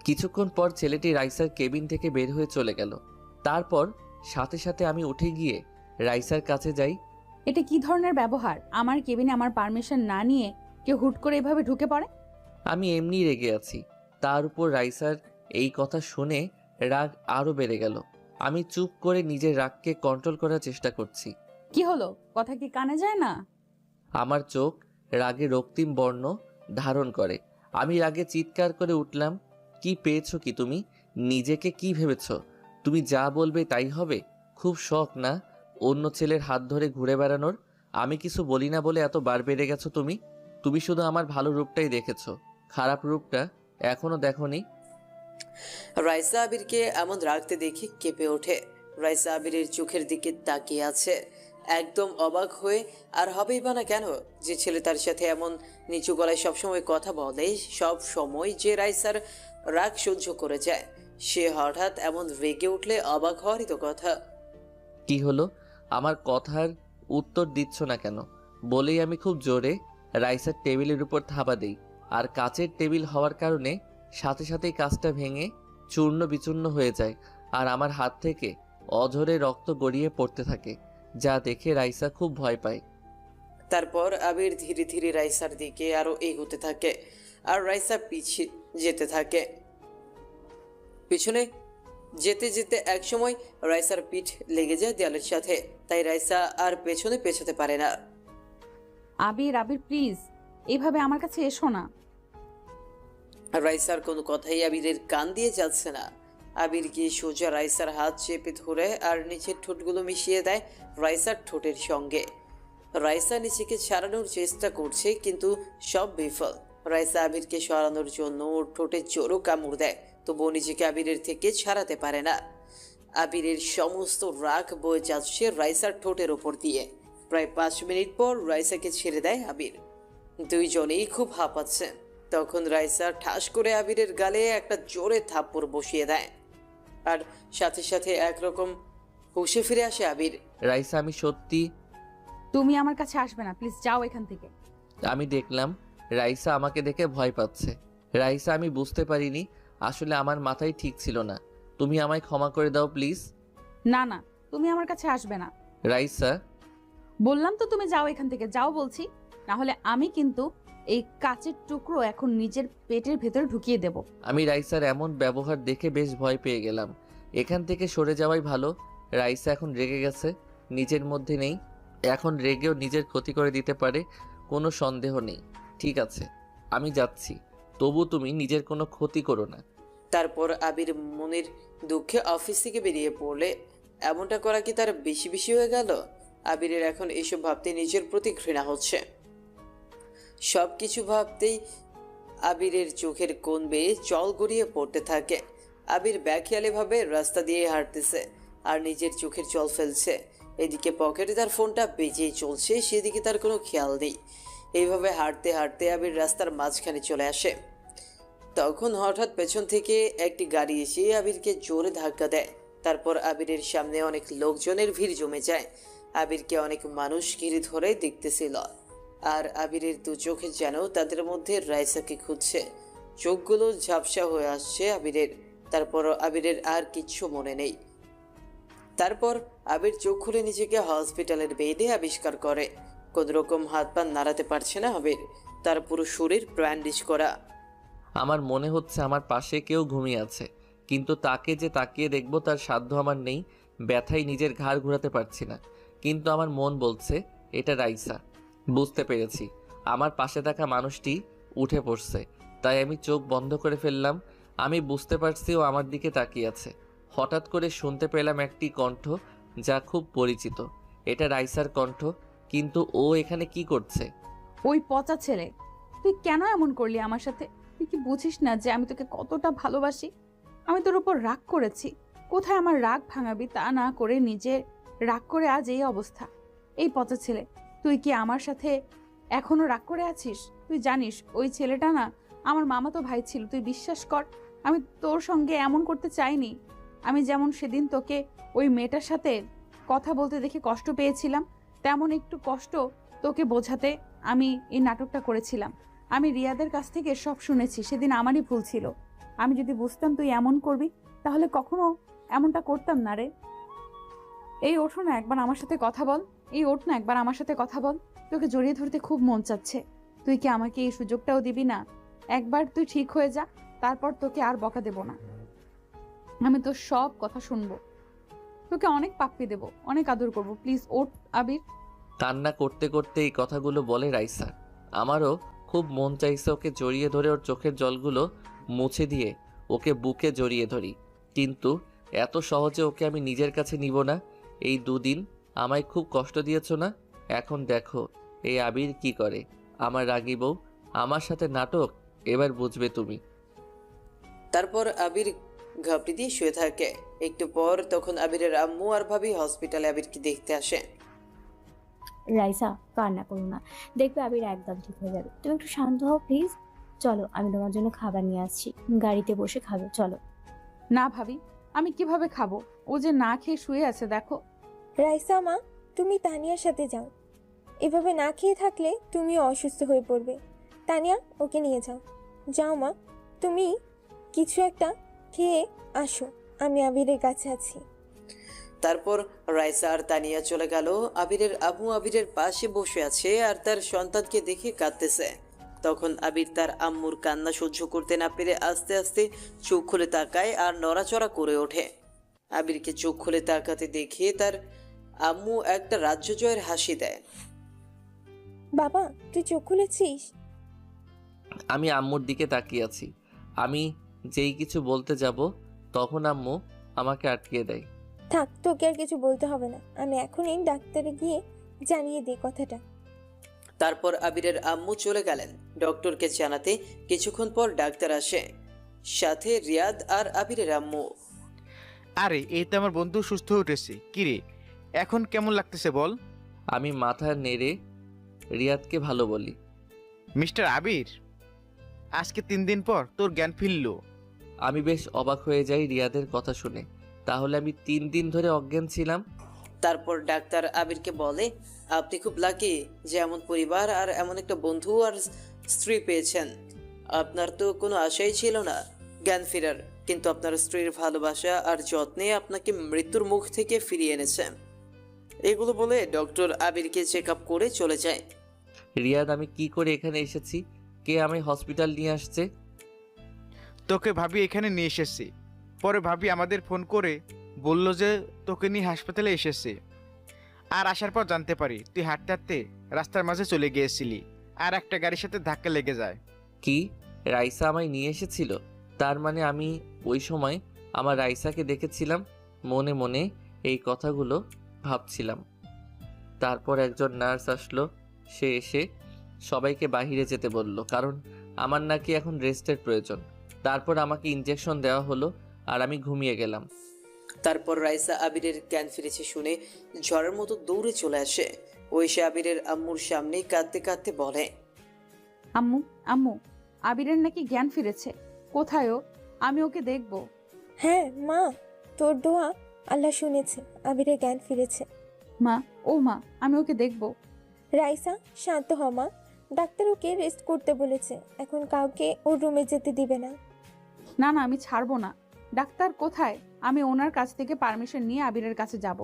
কিছুক্ষণ পর ছেলেটি রাইসার কেবিন থেকে বের হয়ে চলে গেল। তারপর সাথে সাথে আমি উঠে গিয়ে রাইসার কাছে যাই। এটা কি ধরনের ব্যবহার? আমার কেবিনে আমার পারমিশন না নিয়ে কেউ হুট করে এভাবে ঢুকে পড়ে? আমি এমনি রেগে আছি। তার উপর রাইসার এই কথা শুনে রাগ আরও বেড়ে গেল। আমি চুপ করে নিজের রাগকে কন্ট্রোল করার চেষ্টা করছি। কি হলো? কথা কি কানে যায় না? আমার চোখ রাগে রক্তিম বর্ণ ধারণ করে। আমি রাগে চিৎকার করে উঠলাম, কি পেয়েছো কি তুমি? নিজেকে কি ভেবেছ? তুমি যা বলবে তাই হবে? খুব শখ না অন্য ছেলের হাত ধরে ঘুরে বেড়ানোর? আমি কিছু বলি না বলে এত বার বেড়ে গেছো তুমি? তুমি শুধু আমার ভালো রূপটাই দেখেছো, খারাপ রূপটা এখনো দেখোনি। রাইসা আবিরকে এমন রাখতে দেখে কেঁপে ওঠে। রাইসা আবিরের চোখের দিকে তাকিয়ে আছে একদম অবাক হয়ে। আর হবেই বা না কেন, যে ছেলে তার সাথে এমন নিচু গলায় সবসময় কথা বলে, সব সময় যে রাইসার রাগ সহ্য করে যায়, সে হঠাৎ এমন রেগে উঠলে অবাক হওয়ারই তো কথা। কি হলো? আমার কথার উত্তর দিচ্ছ না কেন? বলেই আমি খুব জোরে রাইসার টেবিলের উপর থাবা দেই। আর কাচের টেবিল হওয়ার কারণে সাথে সাথেই কাজটা ভেঙে চূর্ণ বিচূর্ণ হয়ে যায়। আর আমার হাত থেকে অঝরে রক্ত গড়িয়ে পড়তে থাকে, যা দেখে রাইসা খুব ভয় পায়। তারপর আবির ধীরে ধীরে রাইসার দিকে আরো এগোতে থাকে আর রাইসা পিছিয়ে যেতে থাকে। পিছনে যেতে যেতে একসময় রাইসার পিঠ লেগে যায় দেয়ালের সাথে, তাই রাইসা আর পেছনে পেছাতে পারে না। আবির, আবির প্লিজ, এইভাবে আমার কাছে এসো না। রাইসার কোনো কথাই আবিরের কান দিয়ে যাচ্ছে না। আবির গিয়ে সোজা রাইসার হাত চেপে ধরে আর নিচের ঠোঁটগুলো মিশিয়ে দেয় রাইসার ঠোঁটের সঙ্গে। রাইসা নিজেকে ছাড়ানোর চেষ্টা করছে, কিন্তু সব বিফল। রাইসা আবিরকে সরানোর জন্য ওর ঠোঁটে জোরও কামড় দেয়, তবুও নিজেকে আবিরের থেকে ছাড়াতে পারে না। আবিরের সমস্ত রাগ বয়ে যাচ্ছে রাইসার ঠোঁটের ওপর দিয়ে। প্রায় 5 মিনিট পর রাইসাকে ছেড়ে দেয় আবির। দুইজনেই খুব হাঁপাচ্ছে। তখন রাইসা ঠাস করে আবিরের গালে একটা জোরে থাপ্পড় বসিয়ে দেয়, আর সাথে সাথে একরকম হুঁশে ফিরে আসে আবির। রাইসা, আমি সত্যি তুমি আমার কাছে আসবে না, প্লিজ যাও এখান থেকে। আমি দেখলাম রাইসা আমাকে দেখে ভয় পাচ্ছে। রাইসা, আমি বুঝতে পারিনি, আসলে আমার মাথায় ঠিক ছিল না। তুমি আমায় ক্ষমা করে দাও প্লিজ। না না, তুমি আমার কাছে আসবে না। রাইসা, বললাম তো তুমি যাও এখান থেকে, যাও বলছি, না হলে আমি কিন্তু এই কাচের টুকরো এখন নিজের পেটের ভেতরে ঢুকিয়ে দেব। আমি রাইসার এমন ব্যবহার দেখে বেশ ভয় পেয়ে গেলাম। এখান থেকে সরে যাওয়াই ভালো। রাইসা এখন রেগে গেছে, নিজের মধ্যে নেই। এখন রেগেও নিজের ক্ষতি করে দিতে পারে, কোনো সন্দেহ নেই। ঠিক আছে, আমি যাচ্ছি, তবু তুমি নিজের কোনো ক্ষতি করো না। তারপর আবির মনির দুঃখে অফিস থেকে বেরিয়ে পড়লে এমনটা করা কি তার বেশি বেশি হয়ে গেল? আবিরের এখন এইসব ভাবতে নিজের প্রতি ঘৃণা হচ্ছে। সব কিছু ভাবতেই আবিরের চোখের কোণ বেয়ে জল গড়িয়ে পড়তে থাকে। আবির ব্যাখিয়ালিভাবে রাস্তা দিয়ে হাঁটতেছে আর নিজের চোখের জল ফেলছে। এদিকে পকেটে তার ফোনটা বেজেই চলছে, সেদিকে তার কোনো খেয়াল নেই। এইভাবে হাঁটতে হাঁটতে আবির রাস্তার মাঝখানে চলে আসে। তখন হঠাৎ পেছন থেকে একটি গাড়ি এসে আবিরকে জোরে ধাক্কা দেয়। তারপর আবিরের সামনে অনেক লোকজনের ভিড় জমে যায়। আবিরকে অনেক মানুষ ঘিরে ধরে দেখতেছিল, আর আবিরের দু চোখে যেন তাদের মধ্যে রাইসাকে খুঁজছে। চোখগুলো ঝাপসা হয়ে আসছে আবিরের। তারপরও আবিরের আর কিচ্ছু মনে নেই। তারপর আবির চোখ খুলে নিজেকে হসপিটালের বেডে আবিষ্কার করে। কোনোরকম হাত পা নাড়াতে পারছে না আবির, তার পুরো শরীর ব্যান্ডেজ করা। আমার মনে হচ্ছে আমার পাশে কেউ ঘুমিয়ে আছে, কিন্তু তাকে যে তাকিয়ে দেখবো তার সাধ্য আমার নেই। ব্যথায় নিজের ঘাড় ঘোরাতে পারছি না, কিন্তু আমার মন বলছে এটা রাইসা। বুঝতে পেরেছি আমার পাশে থাকা মানুষটি উঠে পড়ছে, তাই আমি চোখ বন্ধ করে ফেললাম। আমি বুঝতে পারছি ও আমার দিকে তাকিয়ে আছে। হঠাৎ করে শুনতে পেলাম একটি কণ্ঠ, যা খুব পরিচিত। এটা রাইসার কণ্ঠ, কিন্তু ও এখানে কি করছে? ওই পচা ছেলে, তুই কেন এমন করলি আমার সাথে? তুই কি বুঝিস না যে আমি তোকে কতটা ভালোবাসি? আমি তোর উপর রাগ করেছি, কোথায় আমার রাগ ভাঙাবি তা না করে নিজে রাগ করে আজ এই অবস্থা। এই পচা ছেলে, তুই কি আমার সাথে এখনো রাগ করে আছিস? তুই জানিস ওই ছেলেটা না আমার মামাতো ভাই ছিল। তুই বিশ্বাস কর, আমি তোর সঙ্গে এমন করতে চাইনি। আমি যেমন সেদিন তোকে ওই মেয়েটার সাথে কথা বলতে দেখে কষ্ট পেয়েছিলাম, তেমন একটু কষ্ট তোকে বোঝাতে আমি এই নাটকটা করেছিলাম। আমি রিয়াদের কাছ থেকে সব শুনেছি, সেদিন আমারই ভুল ছিল। আমি যদি বুঝতাম তুই এমন করবি, তাহলে কখনো এমনটা করতাম না রে। এই ওঠো না, একবার আমার সাথে কথা বল। এই ওঠ না, একবার আমার সাথে কথা বল। তোকে জড়িয়ে ধরতে খুব মন চাচ্ছে। তুই কি আমাকে এই সুযোগটাও দিবি না? একবার তুই ঠিক হয়ে যা, তারপর তোকে আর বকা দেব না। আমি তোর সব কথা শুনবো, তোকে অনেক পাপ্পি দেব, অনেক আদর করব। প্লিজ ওঠ আবির। কান্না করতে করতে এই কথাগুলো বলে রাইসা। আমারও খুব মন চাইছে ওকে জড়িয়ে ধরে ওর চোখের জলগুলো মুছে দিয়ে ওকে বুকে জড়িয়ে ধরি, কিন্তু এত সহজে ওকে আমি নিজের কাছে নিব না। এই দুদিন আমায় খুব কষ্ট দিয়েছ না, এখন দেখো এই আবির কি করে। আমার রাগী বউ, আমার সাথে নাটক, এবার বুঝবে তুমি। তারপর আবির ঘাপটি দিয়ে শুয়ে থাকে। একটু পর তখন আবিরের আম্মু আর ভাবি হসপিটালে আবিরকে দেখতে আসে। রাইসা, কান্না করো না, দেখবে আবির একদম ঠিক হয়ে যাবে। তুমি একটু শান্ত হও প্লিজ। চলো, আমি তোমার জন্য খাবার নিয়ে আসছি, গাড়িতে বসে খাবে, চলো। না ভাবি, আমি কিভাবে খাবো? ও যে না খেয়ে শুয়ে আছে দেখো। রাইসা মা, তুমি তানিয়ার সাথে যাও। এভাবে না খেয়ে থাকলে তুমিও অসুস্থ হয়ে পড়বে। তানিয়া, ওকে নিয়ে যাও। যাও মা, তুমি কিছু একটা খেয়ে আসো, আমি আবিরের কাছে আছি। তারপর রাইসা আর তানিয়া চলে গেল। আবিরের আম্মু আবিরের পাশে বসে আছে আর তার সন্তানকে দেখে কাঁদতেছে। তখন আবির তার আম্মুর কান্না সহ্য করতে না পেরে আস্তে আস্তে চোখ খুলে তাকায় আর নড়াচড়া করে ওঠে। আবিরকে চোখ খুলে তাকাতে দেখে তার আম্মু একটা রাজ্য জয়ের হাসি দেয়। বাবা, তুই চোখ খুলেছিস? আমি আম্মুর দিকে তাকিয়ে আছি। আমি যেই কিছু বলতে যাব তখন আম্মু আমাকে আটকিয়ে দেয়। থাক, তোকে আর কিছু বলতে হবে না, আমি এখনই ডাক্তারে গিয়ে জানিয়ে দিই কথাটা। তারপর আবিরের আম্মু চলে গেলেন ডক্টরকে জানাতে। কিছুক্ষণ পর ডাক্তার আসে, সাথে রিয়াদ আর আবিরের আম্মু। আরে, এই তো আমার বন্ধু সুস্থ হয়ে উঠেছে। কিরে, এখন কেমন লাগতেছে বল? আমি মাথা নেড়ে রিয়াদকে ভালো বলি। মিস্টার আবির, আজকে 3 দিন পর তোর জ্ঞান ফিরল। আমি বেশ অবাক হয়ে যাই রিয়াদের কথা শুনে। তাহলে আমি 3 দিন ধরে অজ্ঞান ছিলাম? তারপর ডাক্তার আবিরকে বলে, আপনি খুব লাকি যে এমন পরিবার আর এমন একটা বন্ধু আর স্ত্রী পেয়েছেন। আপনার তো কোনো আশাই ছিল না জ্ঞান ফেরার, কিন্তু আপনার স্ত্রীর ভালোবাসা আর যত্নে আপনাকে মৃত্যুর মুখ থেকে ফিরিয়ে এনেছে। এগুলো বলে ডক্টর আবিরকে চেক আপ করে চলে যায়। রিয়াদ, আমি কি করে এখানে এসেছি? কে আমি হসপিটাল নিয়ে আসছে? তোকে ভাবি এখানে নিয়ে এসেছে। পরে ভাবি আমাদের ফোন করে বলল যে তোকে নিয়ে হাসপাতালে এসেছে। আর আসার পর জানতে পারি তুই হাঁটতে হাঁটতে রাস্তার মাঝে চলে গিয়েছিলি, আর একটা গাড়ির সাথে ধাক্কা লেগে যায়। কি, রাইসা আমায় নিয়ে এসেছিল? তার মানে আমি ওই সময় আমার রাইসাকে দেখেছিলাম। মনে মনে এই কথাগুলো ভাবছিলাম। তারপর একজন নার্স আসলো। সে এসে সবাইকে বাইরে যেতে বলল, কারণ আমার নাকি এখন রেস্টের প্রয়োজন। তারপর আমাকে ইঞ্জেকশন দেওয়া হলো আর আমি ঘুমিয়ে গেলাম। তারপর রাইসা আবিরের জ্ঞান ফিরেছে শুনে ঝড়ের মতো দৌড়ে চলে আসে। ওই সে আবিরের আম্মুর সামনে কাঁদতে কাঁদতে বলে, আম্মু, আম্মু, আবিরের নাকি জ্ঞান ফিরেছে। কোথায় ও? আমি ওকে দেখব। হ্যাঁ মা, তোর দোয়া আল্লাহ শুনেছে, আবিরের জ্ঞান ফিরেছে। মা, ও মা, আমি ওকে দেখব। রাইসা শান্ত হ মা, ডাক্তার ওকে রেস্ট করতে বলেছে, এখন কাউকে ওর রুমে যেতে দিবে না। না না, আমি ছাড়বো না। ডাক্তার কোথায়? আমি ওনার কাছ থেকে পারমিশন নিয়ে আবিরের কাছে যাব।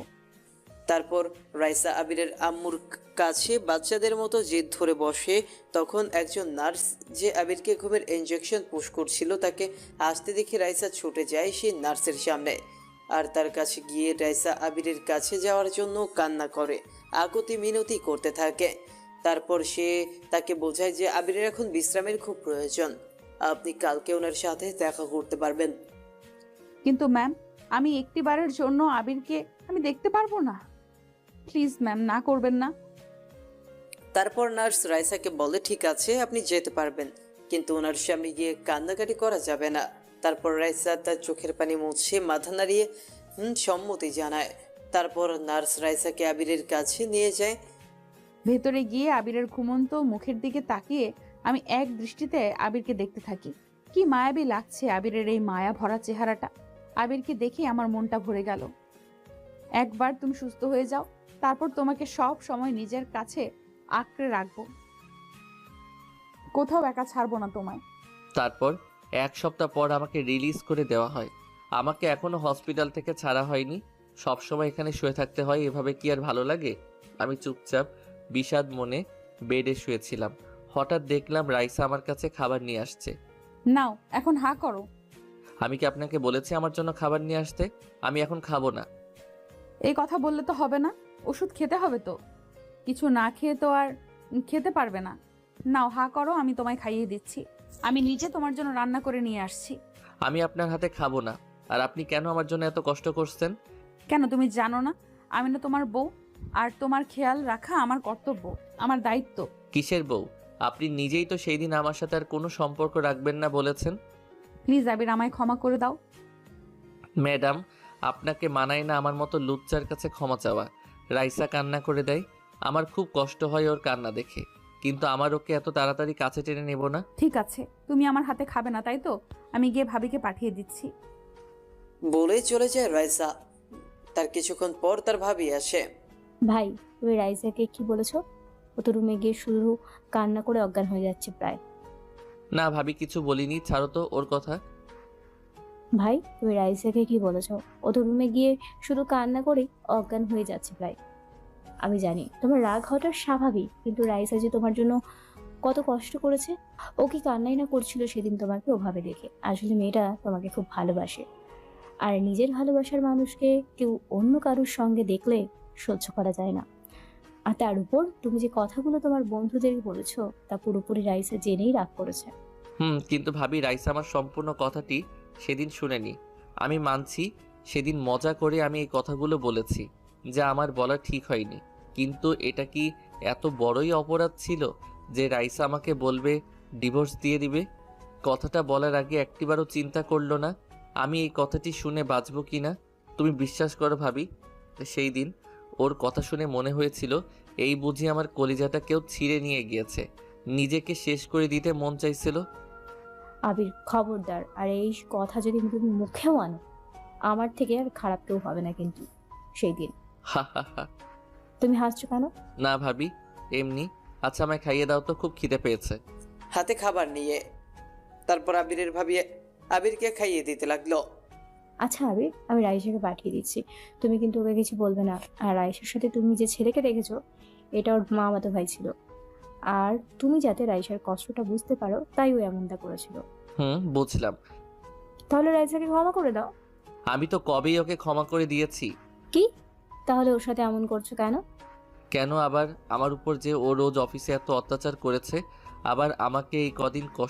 তারপর রাইসা আবিরের আম্মুর কাছে বাচ্চাদের মতো জেদ ধরে বসে। তখন একজন নার্স যে আবিরকে ঘুমের ইনজেকশন পুশ করছিল তাকে আসতে দেখে রাইসা ছুটে যায় সেই নার্সের সামনে, আর তার কাছে গিয়ে রাইসা আবিরের কাছে যাওয়ার জন্য কান্না করে, আকুতি মিনতি করতে থাকে। তারপর সে তাকে বোঝায় যে আবিরের এখন বিশ্রামের খুব প্রয়োজন, আপনি কালকে ওনার সাথে দেখা করতে পারবেন। কিন্তু ম্যাম, আমি একটিবারের জন্য আবিরকে আমি দেখতে পারবো না। প্লিজ ম্যাম, না করবেন না। তারপর নার্স রাইসাকে বলে, ঠিক আছে আপনি যেতে পারবেন, কিন্তু ওনার সামনে গিয়ে কান্নাকাটি করা যাবে না। তারপর রাইসা তার চোখের পানি মুছে মাথা নাড়িয়ে সম্মতি জানায়। তারপর নার্স রাইসাকে আবিরের কাছে নিয়ে যায়। ভেতরে গিয়ে আবিরের ঘুমন্ত মুখের দিকে তাকিয়ে আমি এক দৃষ্টিতে আবিরকে দেখতে থাকি। কি মায়াবী লাগছে আবিরের এই মায়া ভরা চেহারাটা। আবিরকে দেখে আমার মনটা ভরে গেল। একবার তুমি সুস্থ হয়ে যাও, তারপর তোমাকে সব সময় নিজের কাছে আঁকড়ে রাখবো, কোথাও একা ছাড়বো না তোমায়। তারপর 1 সপ্তাহ পর আমাকে রিলিজ করে দেওয়া হয়। আমাকে এখনো হসপিটাল থেকে ছাড়া হয়নি। সব সময় এখানে শুয়ে থাকতে হয়, এভাবে কি আর ভালো লাগে? আমি চুপচাপ বিষাদ মনে বেডে শুয়েছিলাম। হঠাৎ দেখলাম রাইসা আমার কাছে খাবার নিয়ে আসছে। নাও, এখন হা করো। আমি কি আপনাকে বলেছি আমার জন্য খাবার নিয়ে আসতে? আমি এখন খাবো না। এই কথা বললে তো হবে না, ওষুধ খেতে হবে তো। কিছু না খেয়ে তো আর খেতে পারবে না। নাও, হা করো, আমি তোমায় খাইয়ে দিচ্ছি। আমি নিজে তোমার জন্য রান্না করে নিয়ে আসছি। আমি আপনার হাতে খাবো না। আর আপনি কেন আমার জন্য এত কষ্ট করছেন? কেন, তুমি জানো না আমি না তোমার বউ? আর তোমার খেয়াল রাখা আমার কর্তব্য, আমার দায়িত্ব। কিসের বউ? আপনি নিজেই তো সেই দিন আমার সাথে আর কোনো সম্পর্ক রাখবেন না বলেছেন। প্লিজ আবির, আমায় ক্ষমা করে দাও। ম্যাডাম, আপনাকে মানায় না আমার মতো লুচ্চার কাছে ক্ষমা চাওয়া। রাইসা কান্না করে দেয়। আমার খুব কষ্ট হয় ওর কান্না দেখে, কিন্তু আমার ওকে এত তাড়াতাড়ি কাছে টেনে নেব না। ঠিক আছে, তুমি আমার হাতে খাবে না তাই তো? আমি গিয়ে ভাবিকে পাঠিয়ে দিচ্ছি। বলে চলে যায় রাইসা। তার কিছুক্ষণ পর তার ভাবি আসে। ভাই, তুমি রাইসাকে কি বলেছো? ও তো রুমে গিয়ে শুধু কান্না করে অজ্ঞান হয়ে যাচ্ছে প্রায়। না ভাবি, কিছু বলিনি, ছাড়ো তো ওর কথা। ভাই, তুমি রাইসাকে কি বলেছো? ও তো রুমে গিয়ে শুধু কান্না করে অজ্ঞান হয়ে যাচ্ছে প্রায়। আমি জানি তোমার রাগ হওয়াটা স্বাভাবিক, কিন্তু রাইসা যে তোমার জন্য কত কষ্ট করেছে। ও কি কান্নাই না করছিল সেদিন তোমাকে ওভাবে দেখে? আসলে মেয়েটা তোমাকে খুব ভালোবাসে, আর নিজের ভালোবাসার মানুষকে কেউ অন্য কারোর সঙ্গে দেখলে সহ্য করা যায় না। আর তার উপর তুমি যে কথাগুলো তোমার বন্ধুদের বলেছো তা পুরোপুরি রাইসা জেনেই রাগ করেছে। কিন্তু ভাবি, রাইসা আমার সম্পূর্ণ কথাটি সেদিন শুনেনি। আমি মানছি সেদিন মজা করে আমি এই কথাগুলো বলেছি, যা আমার বলা ঠিক হয়নি। কিন্তু এটা কি এত বড়ই অপরাধ ছিল যে রাইসা আমাকে বলবে ডিভোর্স দিয়ে দিবে? কথাটা বলার আগে একটিবারও চিন্তা করলো না আমি এই কথাটি শুনে বাঁচবো কি না। তুমি বিশ্বাস করো ভাবি, সেই দিন ওর কথা শুনে মনে হয়েছিল এই বুঝি আমার কলিজাটা কেউ ছিঁড়ে নিয়ে গিয়েছে। নিজেকে শেষ করে দিতে মন চাইছিল। আবির খবরদার, আর এই কথা যদি তুমি মুখেও আনো, আমার থেকে আর খারাপ কেউ হবে না কিন্তু সেই দিন। হা হা হা। তুমি হাসছো কেন? না ভাবি, এমনি। আচ্ছা আমায় খাইয়ে দাও তো, খুব খিদে পেয়েছে। হাতে খাবার নিয়ে তারপর আবিরের ভাবি আবিরকে খাইয়ে দিতে লাগলো। আচ্ছা আবির, আমি রাইসাকে পাঠিয়ে দিচ্ছি, তুমি কিন্তু ওকে কিছু বলবে না। আর রাইসার সাথে তুমি যে ছেলেকে দেখেছো, এটা ওর মামাতো ভাই ছিল। আর তুমি যাতে রাইসার কষ্টটা বুঝতে পারো, তাই ও এমনটা করেছিল। বুঝলাম। তাহলে রাইসাকে ক্ষমা করে দাও। আমি তো কবেই ওকে ক্ষমা করে দিয়েছি। কি? তাহলে ওর সাথে এমন করছো কেন? কেন আবার? আমার উপর যে ও রোজ অফিসে এত অত্যাচার করেছে, আবার আমাকে এই কদিন কষ্ট